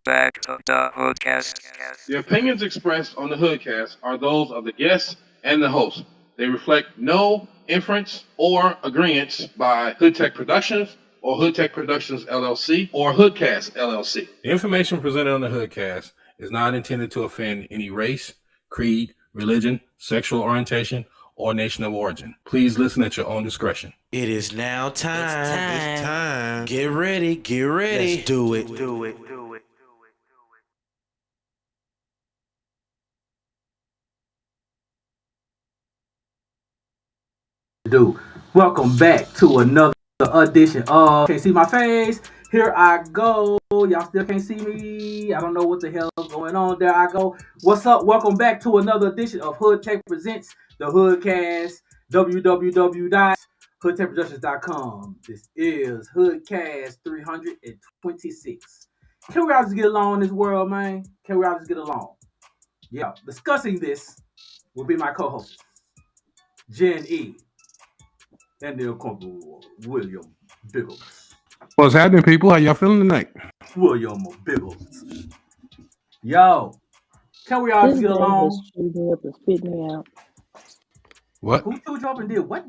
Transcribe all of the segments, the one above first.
back to the HoodCast. The opinions expressed on the HoodCast are those of the guests and the host. They reflect no inference or agreement by Hood Tech Productions or Hood Tech Productions LLC or HoodCast LLC. The information presented on the HoodCast is not intended to offend any race, creed, religion, sexual orientation, or nation of origin. Please listen at your own discretion. It is now time. It's time. Get ready. Get ready. Let's do it. Welcome back to another edition of Can't See My Face. Here I go. Y'all still can't see me. I don't know what the hell is going on. There I go. What's up? Welcome back to another edition of Hood Tech Presents the HoodCast. www.hoodtechproductions.com. This is HoodCast 326. Can we all just get along in this world, man? Can we all just get along? Yeah. Discussing this will be my co-host, Jen E. And the Uncle William Biggles. What's happening, people? How y'all feeling tonight? William Biggles. Yo, can we all just get along? Shoot me up and spit me out. What? Who chewed you up and did what?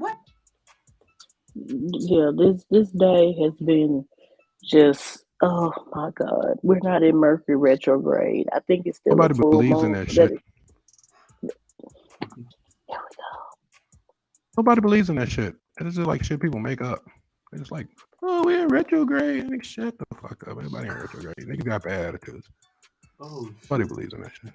Yeah, this day has been just, oh my God. We're not in Mercury retrograde. I think it's still Nobody a full believes moon. in that shit. Here we go. Nobody believes in that shit. It's just like shit people make up. It's like, oh, we're in retrograde. Nigga, shut the fuck up. Everybody in retrograde. Niggas got bad attitudes. Oh, Nobody believes in that shit.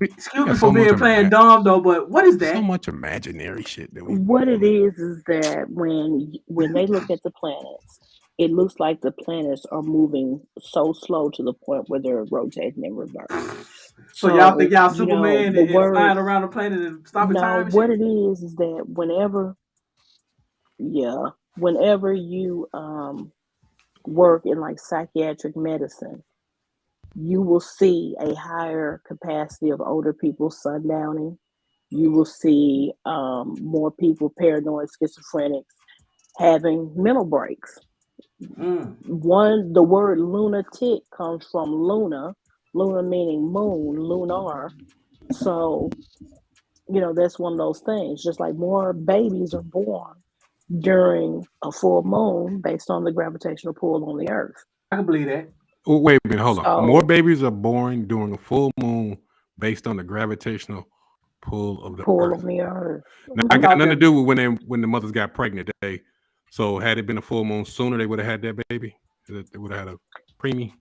excuse me for being playing dumb though, but what is that? So much imaginary shit that we. What it is that when they look at the planets, it looks like the planets are moving so slow to the point where they're rotating in reverse. So y'all think y'all Superman and flying around the planet and stopping time? No, what it is that whenever you work in like psychiatric medicine, you will see a higher capacity of older people sundowning. You will see more people, paranoid, schizophrenics, having mental breaks. The word lunatic comes from luna meaning moon, lunar. So, that's one of those things. Just like more babies are born during a full moon based on the gravitational pull on the earth. I can believe that. Oh, wait a minute, hold on. More babies are born during a full moon based on the gravitational pull of the earth. On the earth. Now, I got nothing to do with when the mothers got pregnant. So had it been a full moon sooner, they would have had that baby. They would have had a preemie.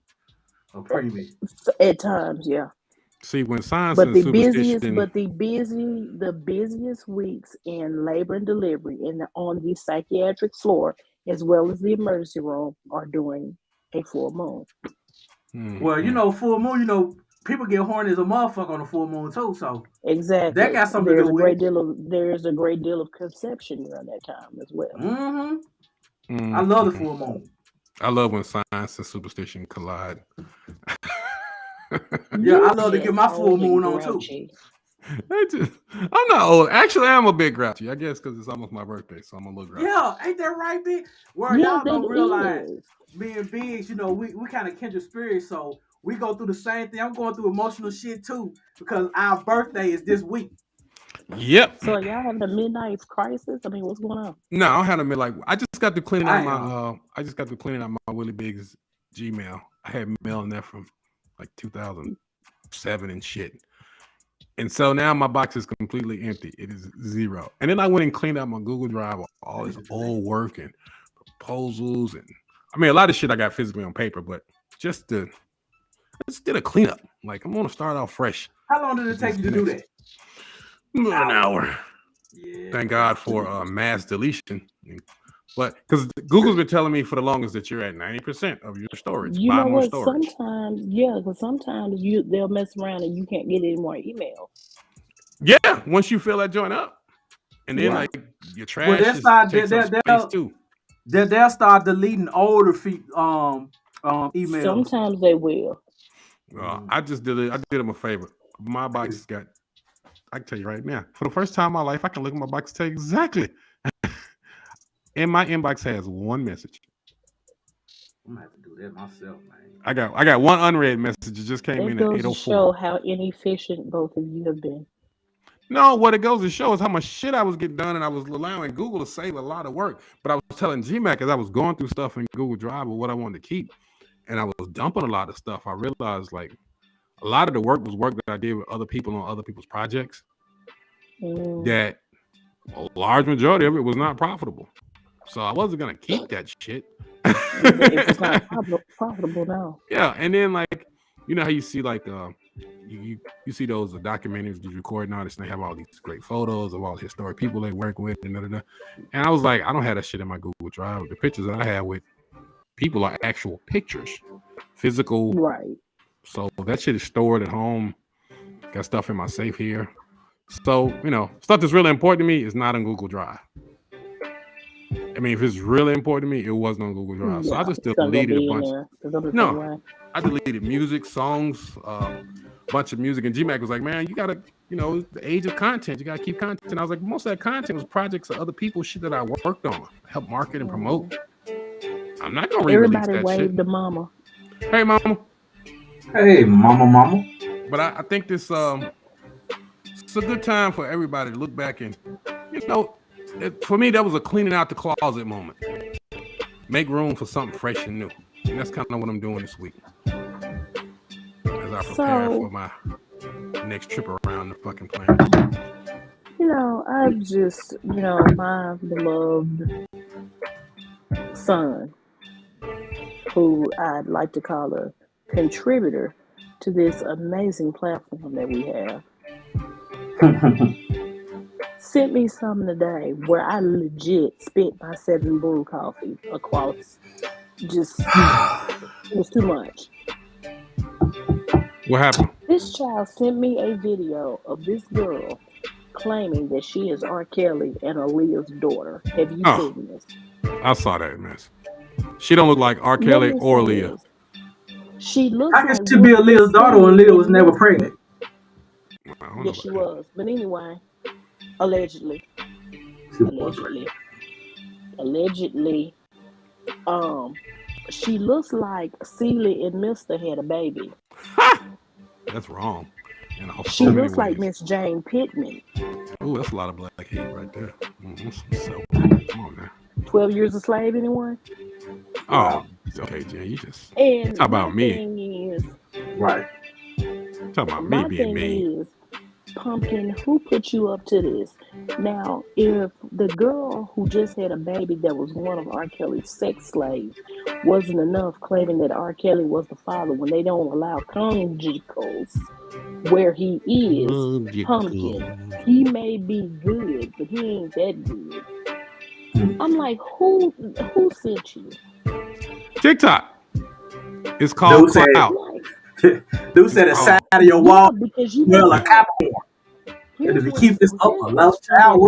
At times, yeah. See, when science but and the superstition, the busiest weeks in labor and delivery on the psychiatric floor as well as the emergency room are during a full moon. Well, full moon, people get horny as a motherfucker on a full moon too. So exactly, that got something to do with it. There's a great deal of conception during that time as well. I love the full moon. I love when science and superstition collide. Yeah, I love to get my full moon on too. I'm not old. Actually, I'm a bit grouchy. I guess because it's almost my birthday, so I'm a little grouchy. Yeah, ain't that right, big? Well, y'all don't realize me and Biggs, we kind of kindred spirits, so we go through the same thing. I'm going through emotional shit too because our birthday is this week. Yep. So y'all having a midnight crisis? I mean, what's going on? No, I had a midnight. I just got to cleaning out my. I just got to cleaning out my Willie Biggs Gmail. I had mail in there from like 2007 and shit. And so now my box is completely empty. It is zero. And then I went and cleaned out my Google Drive, all this old work and proposals. And I mean, a lot of shit I got physically on paper, but I just did a cleanup. Like, I'm going to start off fresh. How long did it take you to do that? An hour. Yeah. Thank God for mass deletion. But because Google's been telling me for the longest that you're at 90% of your storage. You know what? Sometimes they'll mess around and you can't get any more emails. Yeah, once you fill that joint up, and then like your trash space too. They'll start deleting older emails. Sometimes they will. I just did it. I did them a favor. My box got. I can tell you right now. For the first time in my life, I can look at my box and tell you exactly. And my inbox has one message. I'm gonna have to do that myself, man. I got one unread message. It just came That in at goes to 8:04. show how inefficient both of you have been. No, what it goes to show is how much shit I was getting done, and I was allowing Google to save a lot of work. But I was telling GMAC as I was going through stuff in Google Drive of what I wanted to keep, and I was dumping a lot of stuff. I realized like a lot of the work was work that I did with other people on other people's projects. That a large majority of it was not profitable, so I wasn't gonna keep that shit. If it's not profitable now. Yeah, and then like you know how you see like you see those documentaries you record and all this, and they have all these great photos of all the historic people they work with and da. And I was like, I don't have that shit in my Google Drive. The pictures that I have with people are actual pictures, physical. Right. So that shit is stored at home. Got stuff in my safe here. So, you know, stuff that's really important to me is not on Google Drive. I mean, if it's really important to me, it wasn't on Google Drive. So I just deleted a bunch. No, I deleted music, songs, bunch of music. And GMAC was like, man, you gotta, you know, the age of content. You gotta keep content. I was like, most of that content was projects of other people, shit that I worked on, help market and promote. I'm not gonna re-release that shit. To mama. Hey, mama. Hey, mama. But I think this it's a good time for everybody to look back and, you know, for me that was a cleaning out the closet moment. Make room for something fresh and new, and that's kind of what I'm doing this week as I prepare for my next trip around the fucking planet. You know, I've just, you know, my beloved son, who I'd like to call a contributor to this amazing platform that we have, sent me something today where I legit spit my 7 brew coffee across. Just, it was too much. What happened? This child sent me a video of this girl claiming that she is R. Kelly and Aaliyah's daughter. Have you seen this? I saw that mess. She don't look like R. Kelly or Aaliyah. She looks I guess she be Aaliyah's daughter when Aaliyah was never pregnant. Yes, she was. But anyway, allegedly, she looks like Celie and Mister had a baby. That's wrong. She looks like Miss Jane Pittman. Oh, that's a lot of black hate right there. So, come on now. 12 Years a Slave, anyone? Oh, okay, Jay. You just talk about me. Right. Talk about me being me. Pumpkin, who put you up to this? Now, if the girl who just had a baby that was one of R. Kelly's sex slaves wasn't enough claiming that R. Kelly was the father when they don't allow conjugals where he is, Pumpkin, he may be good, but he ain't that good. I'm like, who sent you? TikTok. It's called Clout. Dude said the side of your wall. Well, a Capricorn. And if you keep this up, a love child,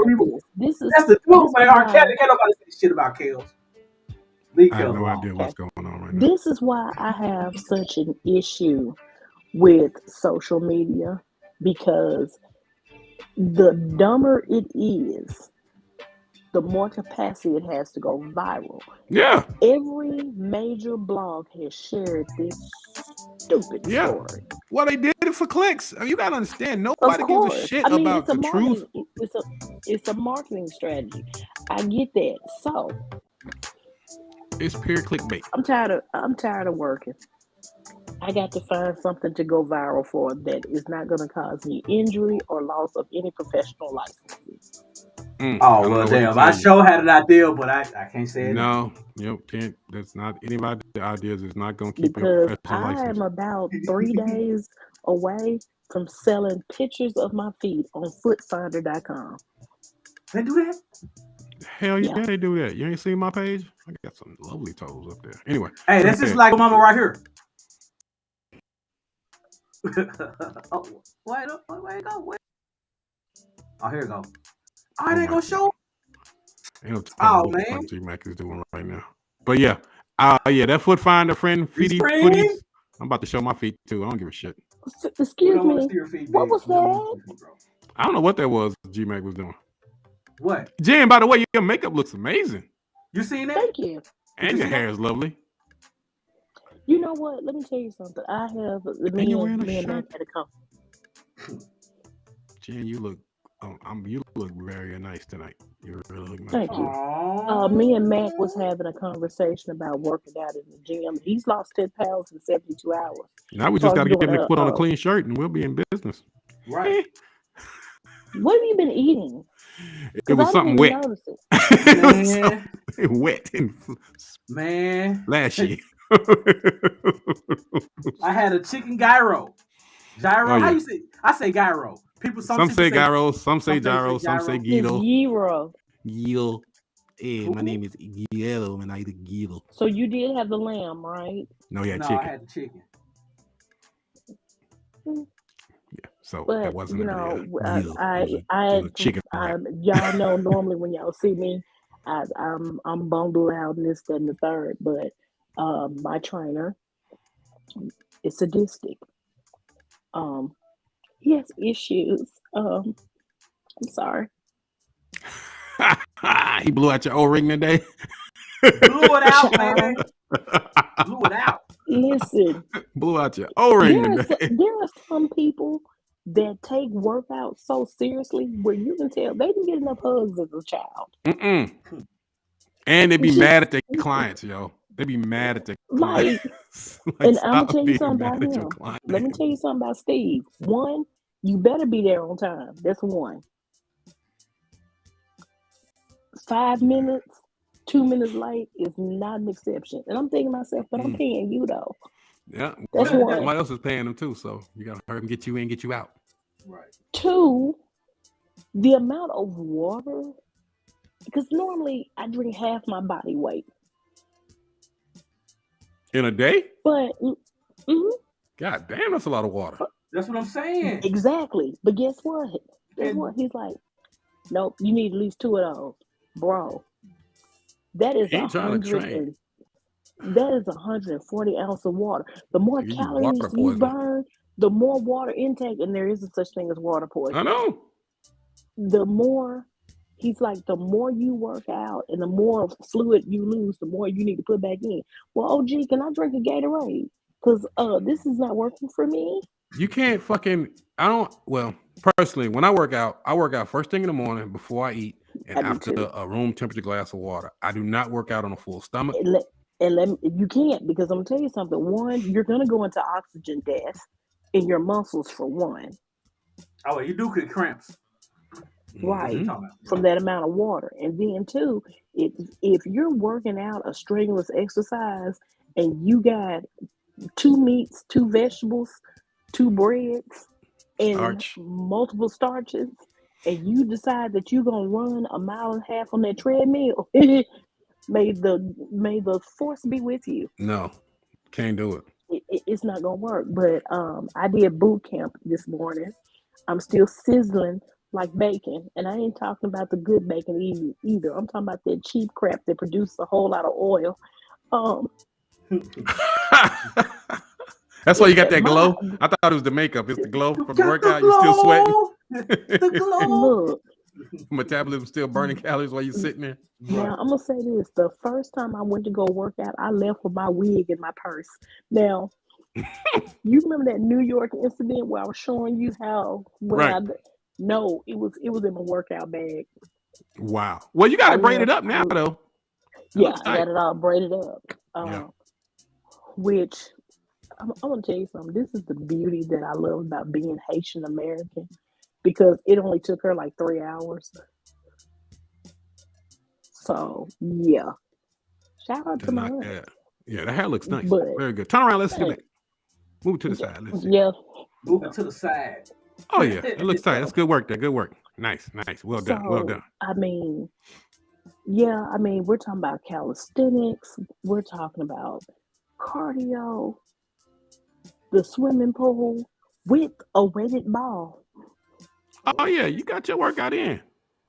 that's the truth, man. R. Kelly, can't nobody say shit about Kells. I have no idea what's going on right now. This is why I have such an issue with social media, because the dumber it is, the more capacity it has to go viral. Yeah. Every major blog has shared this stupid story. Well, they did it for clicks. You gotta understand, nobody gives a shit about the truth. It's a marketing strategy. I get that. So it's pure clickbait. I'm tired of working. I got to find something to go viral for that is not going to cause me injury or loss of any professional licenses. Oh, well, damn. I sure had an idea, but I can't say it. No, can't. That's not anybody's ideas. It's not going to keep your professional license. I am about 3 days away from selling pictures of my feet on footfinder.com. They do that? Hell yeah, they do that. You ain't seen my page? I got some lovely toes up there. Anyway. Hey, this is like mama right here. Oh, wait, go. Wait. Oh, here you go. Oh, it ain't gonna show. Ain't no man. G-Mac is doing right now. But yeah, that foot finder friend, footies. I'm about to show my feet too. I don't give a shit. Excuse me. What was that? I don't know what that was. G-Mac was doing. What? Jen, by the way, your makeup looks amazing. You seen that? Thank you. And your hair is lovely. You know what? Let me tell you something. I have And you're wearing a me and Mac shirt. had a conversation. Jen, you look you look very nice tonight. You really look nice. Thank you. Aww. Me and Mac was having a conversation about working out in the gym. He's lost 10 pounds in 72 hours. Now we So just I'm got to get him doing to put on a clean shirt, and we'll be in business. Right. What have you been eating? It was I something didn't even wet. notice it. It was Man. something wet and Man. flashy. I had a chicken gyro. Gyro. Oh, How yeah. you say? I say gyro. Some people say gyros, some say gyros, some say It's Guido. gyro. Guido. Hey, my Who? name is Guido, and I eat Guido. So you did have the lamb, right? No, yeah, No, I chicken. had the chicken. Yeah, so But that wasn't you really know, Guido. It was I a chicken wrap. y'all know normally when y'all see me, I'm bundled out and this, that, and the third. But my trainer is sadistic. He has issues. I'm sorry. He blew out your O-ring today. Blew it out, Child, man. Blew it out. listen, Blew out your O-ring today. there are some people that take workouts so seriously where you can tell they didn't get enough hugs as a child. Mm-mm. And they be It's mad just at their clients, yo. They be mad at their like, clients. and I'm gonna stop tell you being something mad about at your him. client. Let me tell you something about Steve. One, you better be there on time. That's one. 5 minutes, 2 minutes late is not an exception. And I'm thinking to myself, but I'm paying you though. Yeah, That's well, one. somebody else is paying them too, so you gotta hurry and get you in, get you out. Right. Two, the amount of water, because normally I drink half my body weight. In a day? But God damn, that's a lot of water. That's what I'm saying. exactly. But guess what? Guess And- what? He's like, nope, you need at least 2 of those. Bro, that is He ain't trying to train. that is 140 ounces of water. The more You calories water you poisoning. burn, the more water intake, and there isn't such thing as water poisoning. I know. The more he's like, the more you work out and the more fluid you lose, the more you need to put back in. Well, OG, can I drink a Gatorade? Because this is not working for me. You can't fucking. Well, personally, when I work out first thing in the morning before I eat, and I do after too. a room temperature glass of water. I do not work out on a full stomach. You can't, because I'm gonna tell you something. One, you're gonna go into oxygen death in your muscles for one. Oh, you do get cramps. Right. Mhm. From that amount of water. And then two, if you're working out a strenuous exercise and you got 2 meats, 2 vegetables, 2 breads, and Starch. multiple starches, and you decide that you're gonna run a mile and a half on that treadmill, may the force be with you. No, can't do it. It's not gonna work. But I did boot camp this morning. I'm still sizzling like bacon, and I ain't talking about the good bacon either. I'm talking about that cheap crap that produces a whole lot of oil. That's why you got that glow. I thought it was the makeup. It's the glow from the workout. Glow. You still sweating. The glow. Look, Metabolism still burning calories while you're sitting there. now I'm gonna say this: the first time I went to go work out, I left with my wig in my purse. Now, you remember that New York incident where I was showing you how Right. No, it was in my workout bag. Wow. Well, you got it braided up now, though. Yeah, I got it all braided up. Yeah. Which I'm gonna tell you something. This is the beauty that I love about being Haitian American, because it only took her like 3 hours. So yeah, shout out to my aunt. Yeah, the hair looks nice. But, very good. Turn around. Let's see. Move it to the side. Let's see. Yeah. Move it to the side. Oh yeah, it looks tight. That's good work there. Good work. Nice. Well done. Well done. I mean, we're talking about calisthenics. We're talking about cardio, the swimming pool with a weighted ball. Oh yeah, you got your workout in.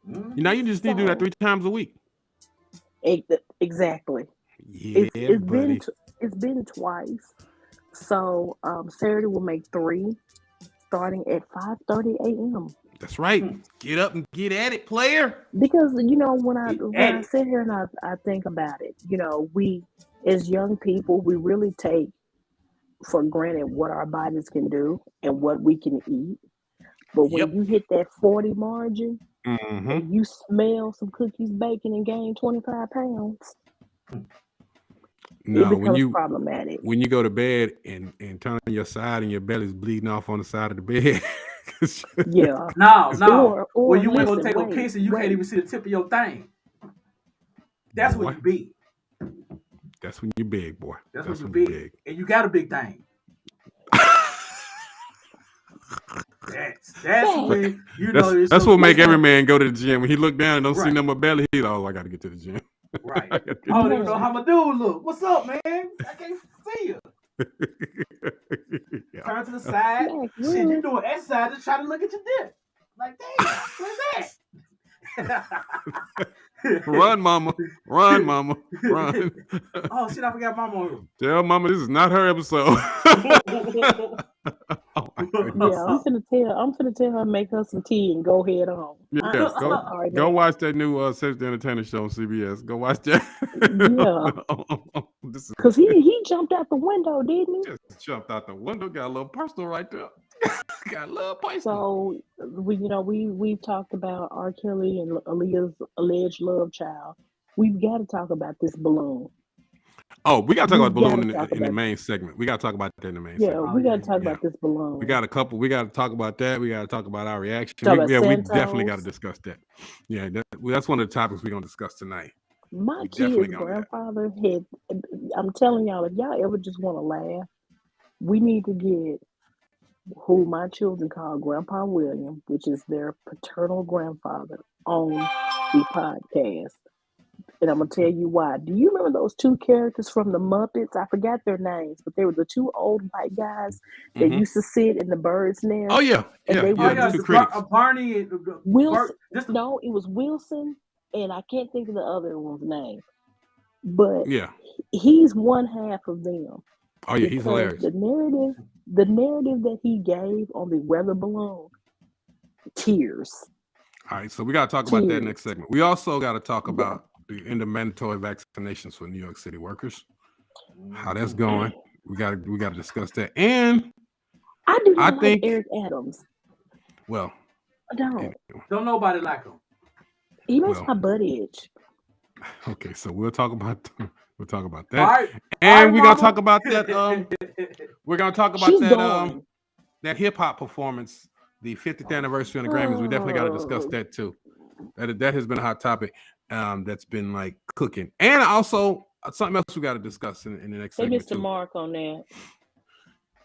Now you just need to do that 3 times a week. Exactly. Yeah, it's been twice. So Saturday we'll make 3, starting at 5:30 a.m. That's right. Get up and get at it, player. Because when I sit here and I think about it, we as young people, we really take for granted what our bodies can do and what we can eat. But when you hit that 40 margin and you smell some cookies, bacon, and gain 25 pounds, it becomes problematic. When you go to bed and turn on your side and your belly's bleeding off on the side of the bed. Yeah. No. Or you ain't gonna take a piss and you can't even see the tip of your thing. That's when you big. That's when you're big, boy. That's when you're big. And you got a big thing. That's when you know. That's what make every man go to the gym. When he look down and don't see no more belly, he's I got to get to the gym. Right. I don't even know how my dude look. What's up, man? I can't see you. Turn to the side. Shit, you doing exercise to try to look at your dip. Like, damn, what's that? Run, mama. Run, mama. Run. Oh, shit, I forgot mama. Tell mama this is not her episode. I'm finna tell her make her some tea and go head on. Yeah, go watch that new Cedric the Entertainer show on CBS. Go watch that. Yeah. Because he jumped out the window, didn't he? Just jumped out the window. Got a little personal right there. Got a little personal. So we've talked about R. Kelly and Aaliyah's alleged love child. We've got to talk about this balloon. Oh, we got to talk about balloon in the main segment. We got to talk about that in the main segment. Yeah, we got to talk about this balloon. We got a couple. We got to talk about that. We got to talk about our reaction. We definitely got to discuss that. Yeah, that's one of the topics we're going to discuss tonight. My kid's grandfather had, I'm telling y'all, if y'all ever just want to laugh, we need to get who my children call Grandpa William, which is their paternal grandfather, on the podcast. And I'm going to tell you why. Do you remember those two characters from the Muppets? I forgot their names, but they were the two old white guys that used to sit in the bird's nest. Oh, yeah. And they were Barney and Wilson. No, it was Wilson, and I can't think of the other one's name. But he's one half of them. Oh, yeah, he's hilarious. The narrative that he gave on the weather balloon, tears. All right, so we got to talk about that next segment. We also got to talk about the end of mandatory vaccinations for New York City workers. How that's going. We got to discuss that. And I do not like Eric Adams. Well, I don't. Don't nobody like him. He makes my butt itch. Okay, so we'll talk about that. All right. And we're gonna talk about that. We're gonna talk about that hip hop performance, the 50th anniversary of the Grammys. We definitely got to discuss that too. That has been a hot topic. That's been like cooking, and also something else we got to discuss in the next segment. They missed the mark on that.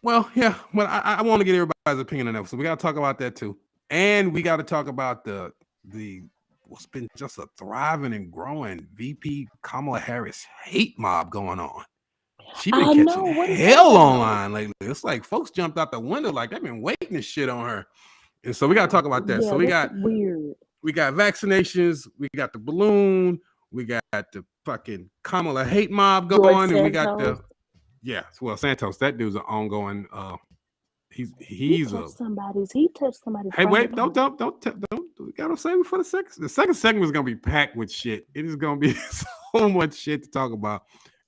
Well, yeah. Well, I want to get everybody's opinion on that, so we got to talk about that too, and we got to talk about the what's been just a thriving and growing VP Kamala Harris hate mob going on. She been catching hell online lately. It's like folks jumped out the window like they've been waiting this shit on her, and so we got to talk about that. Yeah, so we got weird. We got vaccinations. We got the balloon. We got the fucking Kamala hate mob going, and we got Santos. That dude's an ongoing. He touched somebody's. Hey, wait! Don't. We gotta save it for the second. The second segment is gonna be packed with shit. It is gonna be so much shit to talk about.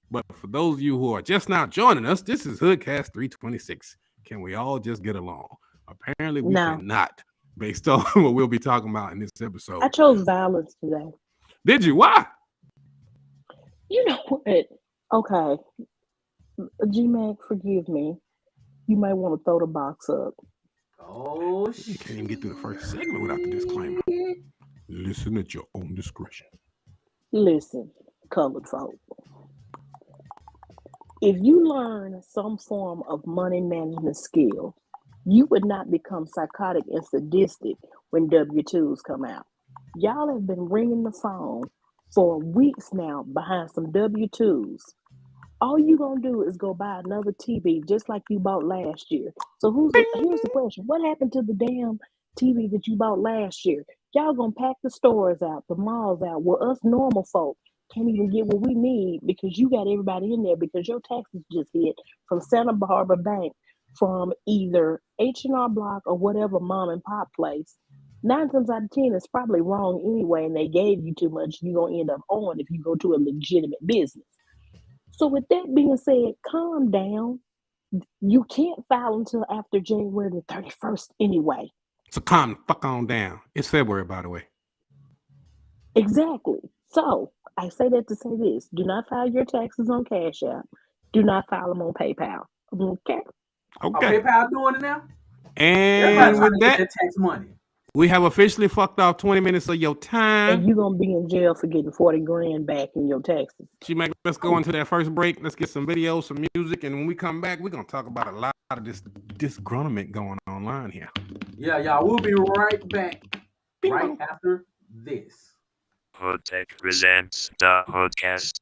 But for those of you who are just now joining us, this is HoodCast 326. Can we all just get along? Apparently, we cannot. Based on what we'll be talking about in this episode. I chose violence today. Did you? Why? You know what? Okay. G-Mac, forgive me. You might want to throw the box up. Oh, shit. You can't even get through the first segment without the disclaimer. Listen at your own discretion. Listen, colored folk. If you learn some form of money management skill, you would not become psychotic and sadistic when W-2s come out. Y'all have been ringing the phone for weeks now behind some W-2s. All you gonna do is go buy another TV just like you bought last year. So here's the question. What happened to the damn TV that you bought last year? Y'all gonna pack the stores out, the malls out, where us normal folk can't even get what we need because you got everybody in there because your taxes just hit from Santa Barbara Bank, from either H&R Block or whatever mom and pop place. 9 times out of 10, it's probably wrong anyway, and they gave you too much. You're going to end up owing if you go to a legitimate business. So with that being said, calm down. You can't file until after January the 31st anyway. So calm the fuck on down. It's February, by the way. Exactly. So I say that to say this: do not file your taxes on Cash App. Do not file them on PayPal. Okay. Okay. PayPal doing it now. And Everybody trying with to get that, that tax money. we have officially fucked off 20 minutes of your time. And you're gonna be in jail for getting 40 grand back in your taxes. Let's go into that first break. Let's get some videos, some music, and when we come back, we're gonna talk about a lot of this disgruntlement going online here. Yeah, y'all. We'll be right back right after this. HoodTech presents the HoodCast.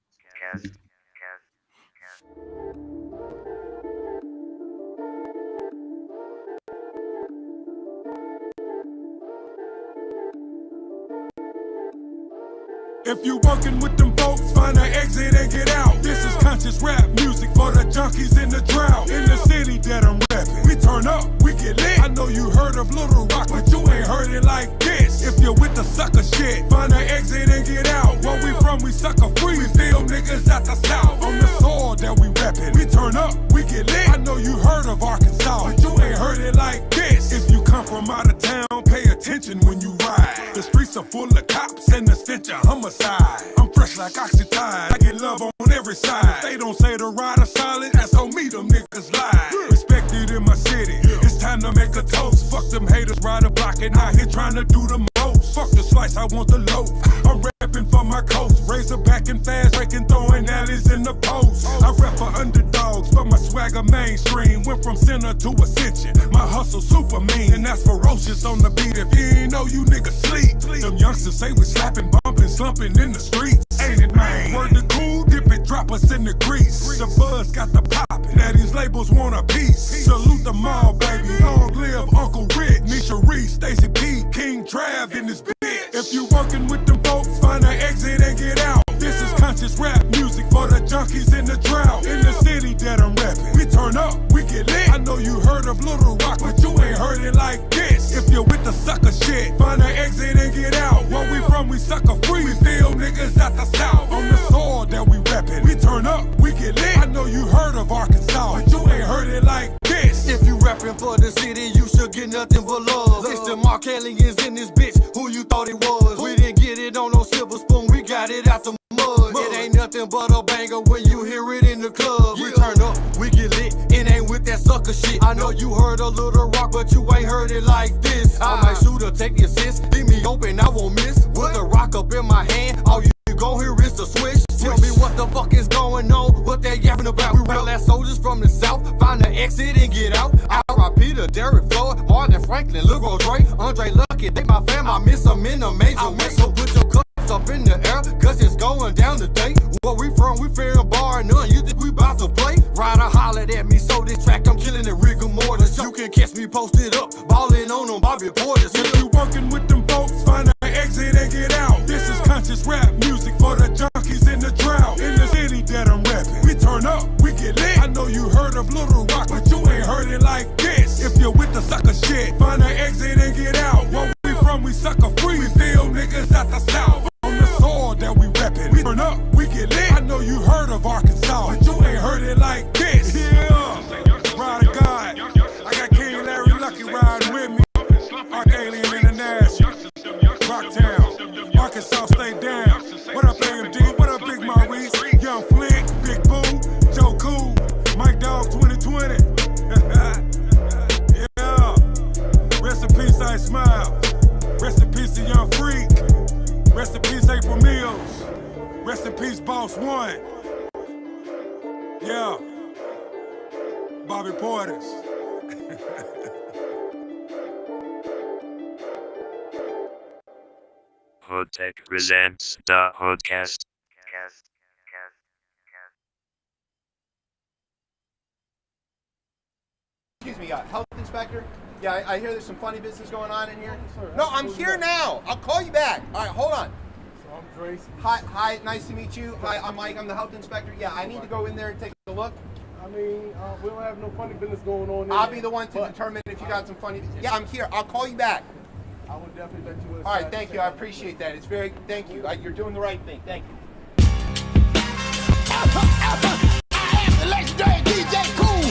If you working with them folks, find an exit and get out. This is conscious rap music for the junkies in the drought. In the city that I'm rapping, we turn up, we get lit. I know you heard of Little Rock, but you ain't heard it like this. If you're with the sucker shit, find an exit and get out. Where we from, we sucker free. We feel niggas out the south. On the soil that we rapping, we turn up, we get lit. I know you heard of Arkansas, but you ain't heard it like this. If you come from out of town, pay attention when you ride. The streets are full of cops and the stench of homicide. I'm fresh like Oxytide, I get love on every side. If they don't say the rider solid, that's on me, them niggas lie. Respected in my city, it's time to make a toast. Fuck them haters, ride a block and out here trying to do the most. Fuck the slice, I want the loaf. I'm rapping for my coast, razor back and fast, breaking, throwing alleys in the post. I rap for underdogs, but my swagger mainstream. Went from center to ascension, my hustle super mean, and that's ferocious on the beat. If you ain't know, you niggas sleep. Them youngsters say we slapping, bumping, slumping in the streets. Ain't it, man? Word the cool, dip it, drop us in the grease. The buzz got the pop, now these labels want a piece. Salute them all, baby. Long live Uncle Rick, Nisha Reese, Stacy P, King Trav in this bitch. If you working with them folks, find an exit and get out. This is conscious rap music for the junkies in the drought. In the city that I'm rapping, we turn up, we get lit. I know you heard of Little Rock, but you ain't heard it like this. If you're with the sucker shit, find an exit and get out. Where we from, we sucker free. We feel niggas out the south. On the soil that we rapping, we turn up, we get lit. I know you heard of Arkansas, but you ain't heard it like this. If you rapping for the city, you should get nothing but love. It's the Mark Aliens in this bitch, who you thought it was. We didn't get it on no silver spoon, we got it out the mud. It ain't nothing but a banger when you hear it in the club. We turn up, we get lit, it ain't with that sucker shit. I know you heard a Little Rock, but you ain't heard it like this. I might shoot or take the assist, leave me open, I won't miss. With the rock up in my hand, all you gon' hear is the switch. Tell me what the fuck is going on, what they yapping about. We real ass soldiers from the south, find the exit and get out. R.I.P. to Derek Floyd, Martin Franklin, Lil Dre, Andre Lucky, they my fam, I miss them in a major way. So put your cups up in the air, cause it's going down today. Where we from, we fair and bar none, you think we bout to play? Ryder hollered at me, so this track I'm killing it rigor mortis. You can catch me posted up, ballin' on them Bobby Portis. If you working with them folks, find an exit and get out. This is conscious rap music for the junkies in the drought. In the city that I'm rapping, we turn up, we get lit. I know you heard of Little Rock, but you ain't heard it like this. If you're with the sucker shit, find an exit and get out. Where we from, we sucker free. We feel niggas out the south. On the soil that we rapping, we turn up, we get lit. I know you heard of Arkansas, but you ain't heard it like this. Yeah, ride a God. I got King Larry Lucky riding with me. Arcalian International, Rocktown, Arkansas, stay down. What up, AMD? What up, Big Maurice? Young Flick, Big Boo, Joe Cool, Mike Dog 2020. Yeah. Rest in peace, I Smile. Rest in peace to Young Freak. Rest in peace, April Mills. Rest in peace, Boss One. Yeah. Bobby Portis. HoodTech presents the HoodCast. Excuse me, health inspector? Yeah, I hear there's some funny business going on in here. No, I'm here now. I'll call you back. All right, hold on. So I'm Tracy. Hi, nice to meet you. Hi, I'm Mike. I'm the health inspector. Yeah, I need to go in there and take a look. I mean, we don't have no funny business going on. I'll be the one to determine if you got some funny. Yeah, I'm here. I'll call you back. I would definitely let you inside. All right, thank you. I appreciate that. It's very, thank you. You're doing the right thing. Thank you. I am the legendary DJ Cool.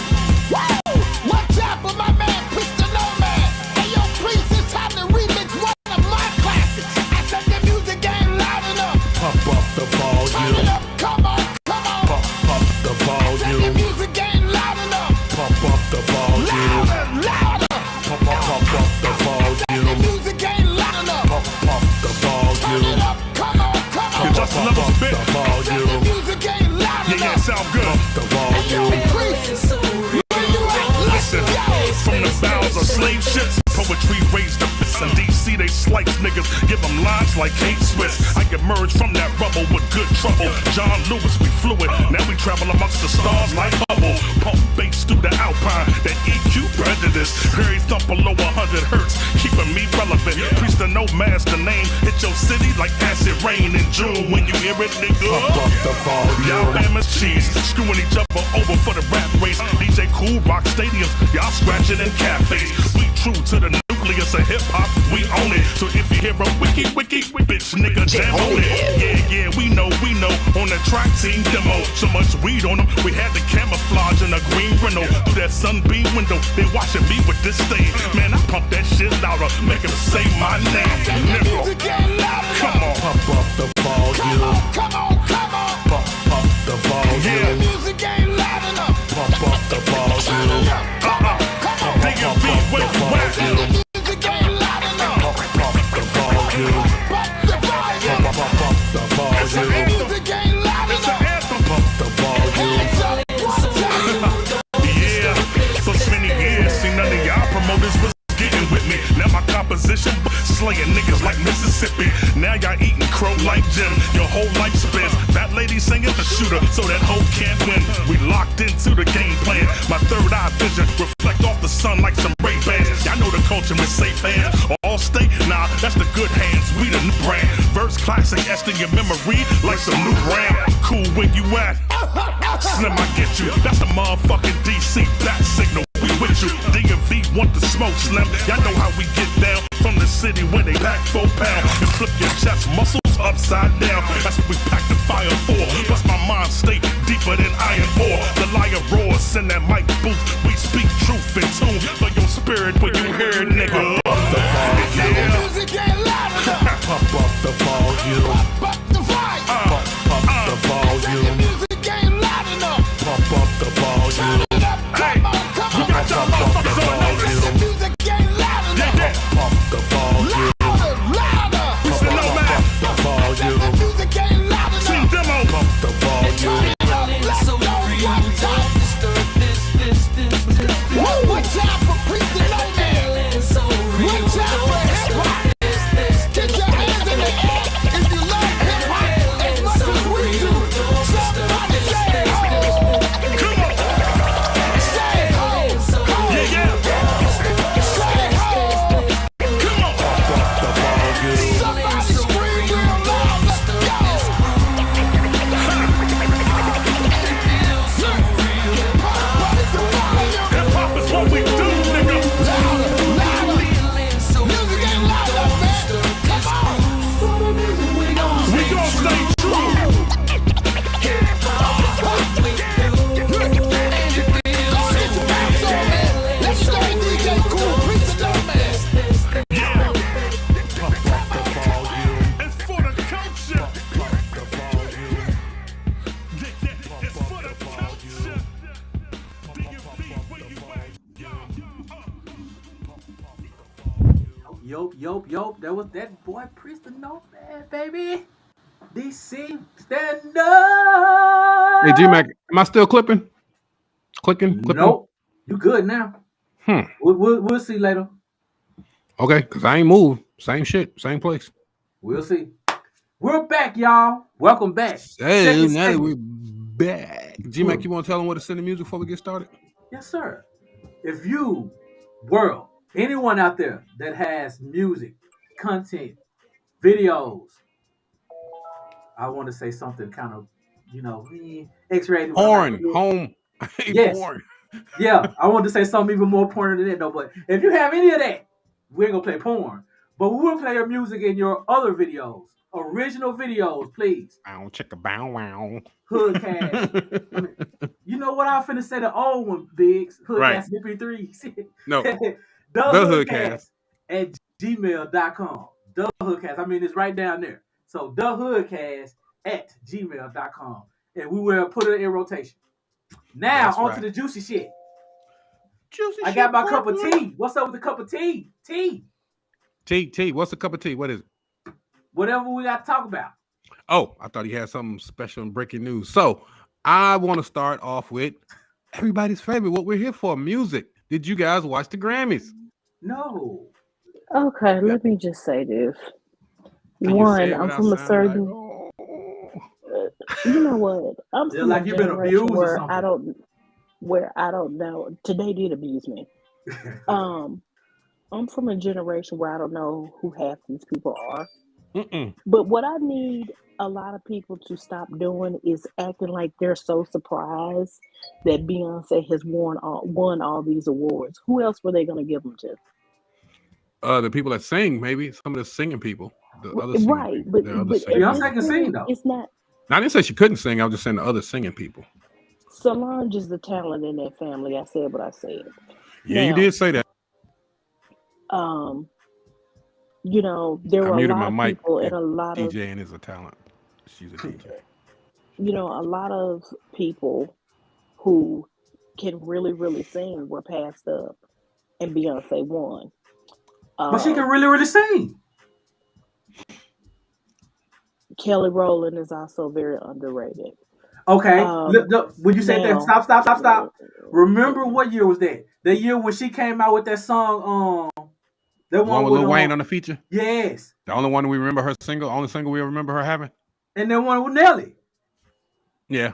poetry raised the fists. In DC, they slice niggas, give them lines like Kate Swiss. I emerged from that rubble with good trouble. John Lewis, we fluid. Now we travel amongst the stars like Hubble. Pump bass through the Alpine, that EQ prejudice. Harry thump below 100 hertz, keeping me relevant. Priest of no mask, the name hit your city like acid rain in June. When you hear it, nigga, Pump up the volume. y'all Bama's cheese, screwing each other over for the rap race. DJ Cool rock stadiums, y'all scratching in cafes. We true to the nucleus of hip hop, we own it. So if you hear a wiki, bitch nigga, jam on it. Yeah, we know. On the track team demo, so much weed on them, we had the camouflage in a green Renault. Through that sunbeam window, they watching me with this thing. Man, I pump that shit louder, make them say my name. Nigga, come on. Pump up the volume. Come on. Pump the volume. Yeah. Music ain't loud enough. Pump up the volume. DMV, where you at? Music ain't loud enough. Pump the volume. Pump the volume. Music ain't loud It's an anthem. Pump the volume. Yeah, for many years, see none of y'all promoters was getting with me. Now my composition slaying niggas like Mississippi. Now y'all eating crow like Jim. Your whole life spins. That lady singing the shooter, so that hoe can't win. We locked into the game plan. My third eye vision reflect off the sun like some Ray Bans. Y'all know the culture with safe hands. All state, nah, that's the good hands. We the new brand. Verse classic, etched in your memory like some new RAM. Cool, where you at? Slim, I get you. That's the motherfucking DC bat signal. We with you. DMV want the smoke, Slim. Y'all know how we get down from the city where they pack 4 pounds and flip your chest muscles upside down. That's what we pack the fire for. Plus my mind stay deeper than iron ore. The lion roars in that mic booth. We speak truth in tune for your spirit when you hear it, nigga. Pump up the volume. Music ain't loud enough. Pump up the volume. Pump the volume. Pump the volume. Music ain't loud enough. Pump up the volume. Hey, we got y'all motherfuckers on notice. Music ain't loud enough. Pump the volume. Louder. We said no man. The volume. Music ain't loud Team enough. demo. Pump the volume. One time for Priest and No Man. One time for hip hop. Get your hands in the air if you love hip hop as much as we do. Somebody say ho. Come on. Say ho. Yeah. Say ho. Come on. Pump up the volume. Somebody scream real loud. Let's go. Hip hop is what we do, nigga. Music ain't loud enough, man. Come on. We gon' stay true. Go get your bounce on, man. Let's go, DJ Cool, Priest and No Man. Yeah, Pump up the volume. it's for the culture. Pump the volume. Yeah, it's for the culture. DMV, where you at? Yo. That was that boy Priest and No Man, baby. DC, stand up. Hey, G-Mac, am I still clipping? Clipping? Nope. You good now. We'll see later. Okay, because I ain't moved. Same shit, same place. We'll see. We're back, y'all. Welcome back. Hey, Second now that segment. we're back. G-Mac, you want to tell them where to send the music before we get started? Yes, sir. If you, anyone out there that has music, content, videos, I want to say something kind of, X-rated. Porn, home. Yes. Porn. Yeah, I want to say something even more porn than that, though. But if you have any of that, we ain't gonna play porn. But we will play your music in your other videos, original videos, please. Bow, chicka, bow, wow. HoodCast. You know what I finna say? The old one, Biggs. HoodCast Right. MP3. No, the HoodCast. HoodCast at gmail.com. The HoodCast. I mean, it's right down there. So the HoodCast at gmail.com. And we will put it in rotation. Now, That's on right. to the juicy shit. Juicy I got my cup of tea. What's up with the cup of tea? Tea. Tea. What's a cup of tea? What is it? Whatever we got to talk about. Oh, I thought he had something special and breaking news. So I want to start off with everybody's favorite, what we're here for, music. Did you guys watch the Grammys? No. Okay, let me just say this. Can you say One, it I'm without from a sounding like, certain. oh? You know what? I'm Yeah, from a like you've been generation abused or where something. I don't know. Today did abuse me. Um, I'm from a generation where I don't know who half these people are. Mm-mm. But what I need a lot of people to stop doing is acting like they're so surprised that Beyonce has won all these awards. Who else were they going to give them to? The people that sing, maybe some of the singing people, the other singing Right, people, the other singing at this Beyonce people. can sing point, though. it's not. Now, I didn't say she couldn't sing. I was just saying the other singing people. Solange is the talent in that family. I said what I said. Yeah, you Now, did say that. um, there I were a muted my lot of mic. people and And a lot of, DJing is a talent. She's a DJ. a lot of people who can really, really sing were passed up, and Beyonce won. But she can Um, really, really sing. Kelly Rowland is also very underrated. Okay. Um, When you said that, now, stop. Remember what year was that? The year when she came out with that song, the The one one with with Lil Wayne on the feature. yes. The only one we remember her single. Only single we remember her having. And then one with Nelly. Yeah,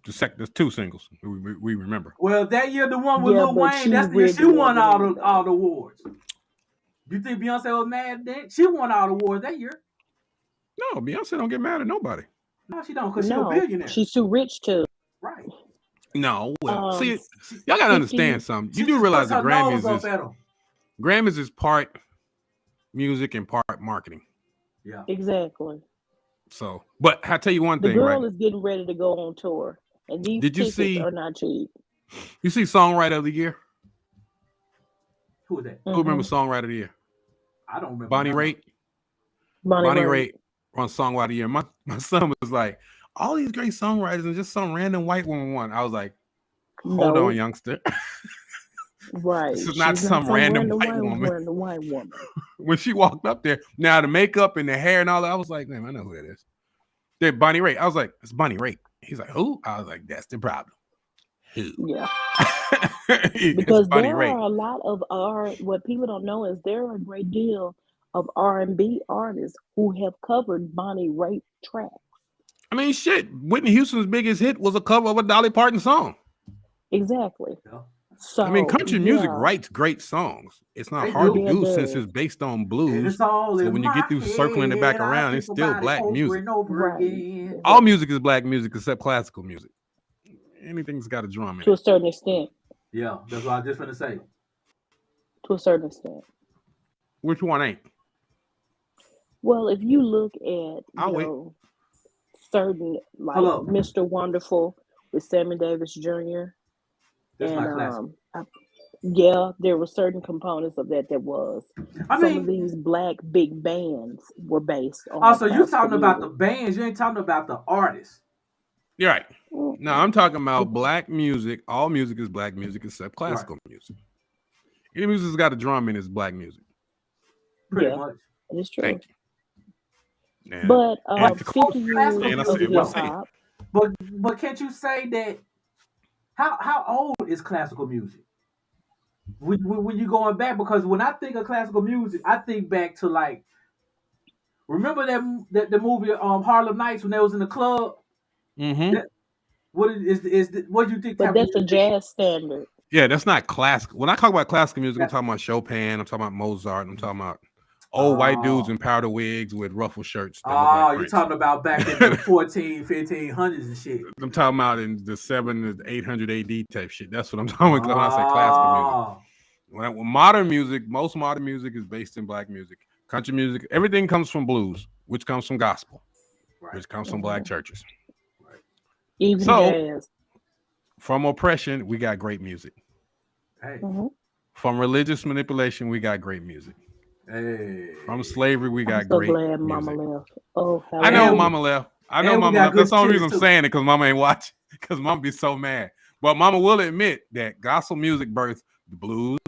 there's two singles we remember. Well, that year the one with yeah, Lil but Wayne, she that's the year really she won wasn't all anything. the awards. You think Beyonce was mad then? She won all the awards that year. No, Beyonce don't get mad at nobody. No, she don't, because she a No, billionaire. she's too rich to. Right. No, well, see, She, y'all gotta 50. understand something. You she do just realize puts the her nose up at him. Grammys is part music and part marketing. Yeah. Exactly. So, but I tell you one The thing, right? girl is getting ready to go on tour, and these Did you tickets see? are not cheap. You see, Songwriter of the Year. Who is that? Who remember Songwriter of the Year? I don't remember. Bonnie Raitt. Bonnie Raitt on Songwriter of the Year. My son was like, all these great songwriters and just some random white woman won. I was like, hold on, youngster. Right. This is She's not some random white woman. Random white woman. When she walked up there, now the makeup and the hair and all that, I was like, man, I know who that is. Then Bonnie Raitt. I was like, it's Bonnie Raitt. He's like, who? I was like, that's the problem. Who? Yeah. It's Because Bonnie there Raitt. are a lot of what people don't know is there are a great deal of R&B artists who have covered Bonnie Raitt tracks. I mean, shit. Whitney Houston's biggest hit was a cover of a Dolly Parton song. Exactly. Yeah. So I mean, country music writes great songs. It's not hard to do since it's based on blues. It's all so in when you get through my circling it back head, I around, it's think still about it black over music. and over again. All music is black music except classical music. Anything's got a drum in to it. a certain extent. Yeah, that's what I was just gonna say. To a certain extent. Which one ain't? Well, if you look at certain like Mr. Wonderful with Sammy Davis Jr. That's and not classic. there were certain components of that was. Some of these black big bands were based on. Also, you're talking about the bands. You ain't talking about the artists. You're right. No, I'm talking about black music. All music is black music except classical music. Any music that's got a drum in is black music. Pretty much. It's true. Thank you. But 50 years of hip hop. But can't you say that? How old is classical music? When you're going back, because when I think of classical music, I think back to like, remember that the movie Harlem Nights when they was in the club. Mm-hmm. What do you think? But that's a jazz standard. Yeah, that's not classical. When I talk about classical music, I'm talking about Chopin. I'm talking about Mozart. I'm talking about old white dudes in powder wigs with ruffled shirts. You're talking about back in the 1500s and shit. I'm talking about in the 700 to 800 AD type shit. That's what I'm talking about when I say classical music. When modern music, most modern music is based in black music. Country music, everything comes from blues, which comes from gospel, which comes from black churches. Right. Even jazz. From oppression, we got great music. Hey. From religious manipulation, we got great music. Hey. From slavery, we got I'm so great glad music. Mama left. Oh, I know Mama left. That's the only reason I'm saying it, because Mama ain't watching. Because Mama be so mad. But Mama will admit that gospel music birthed the blues,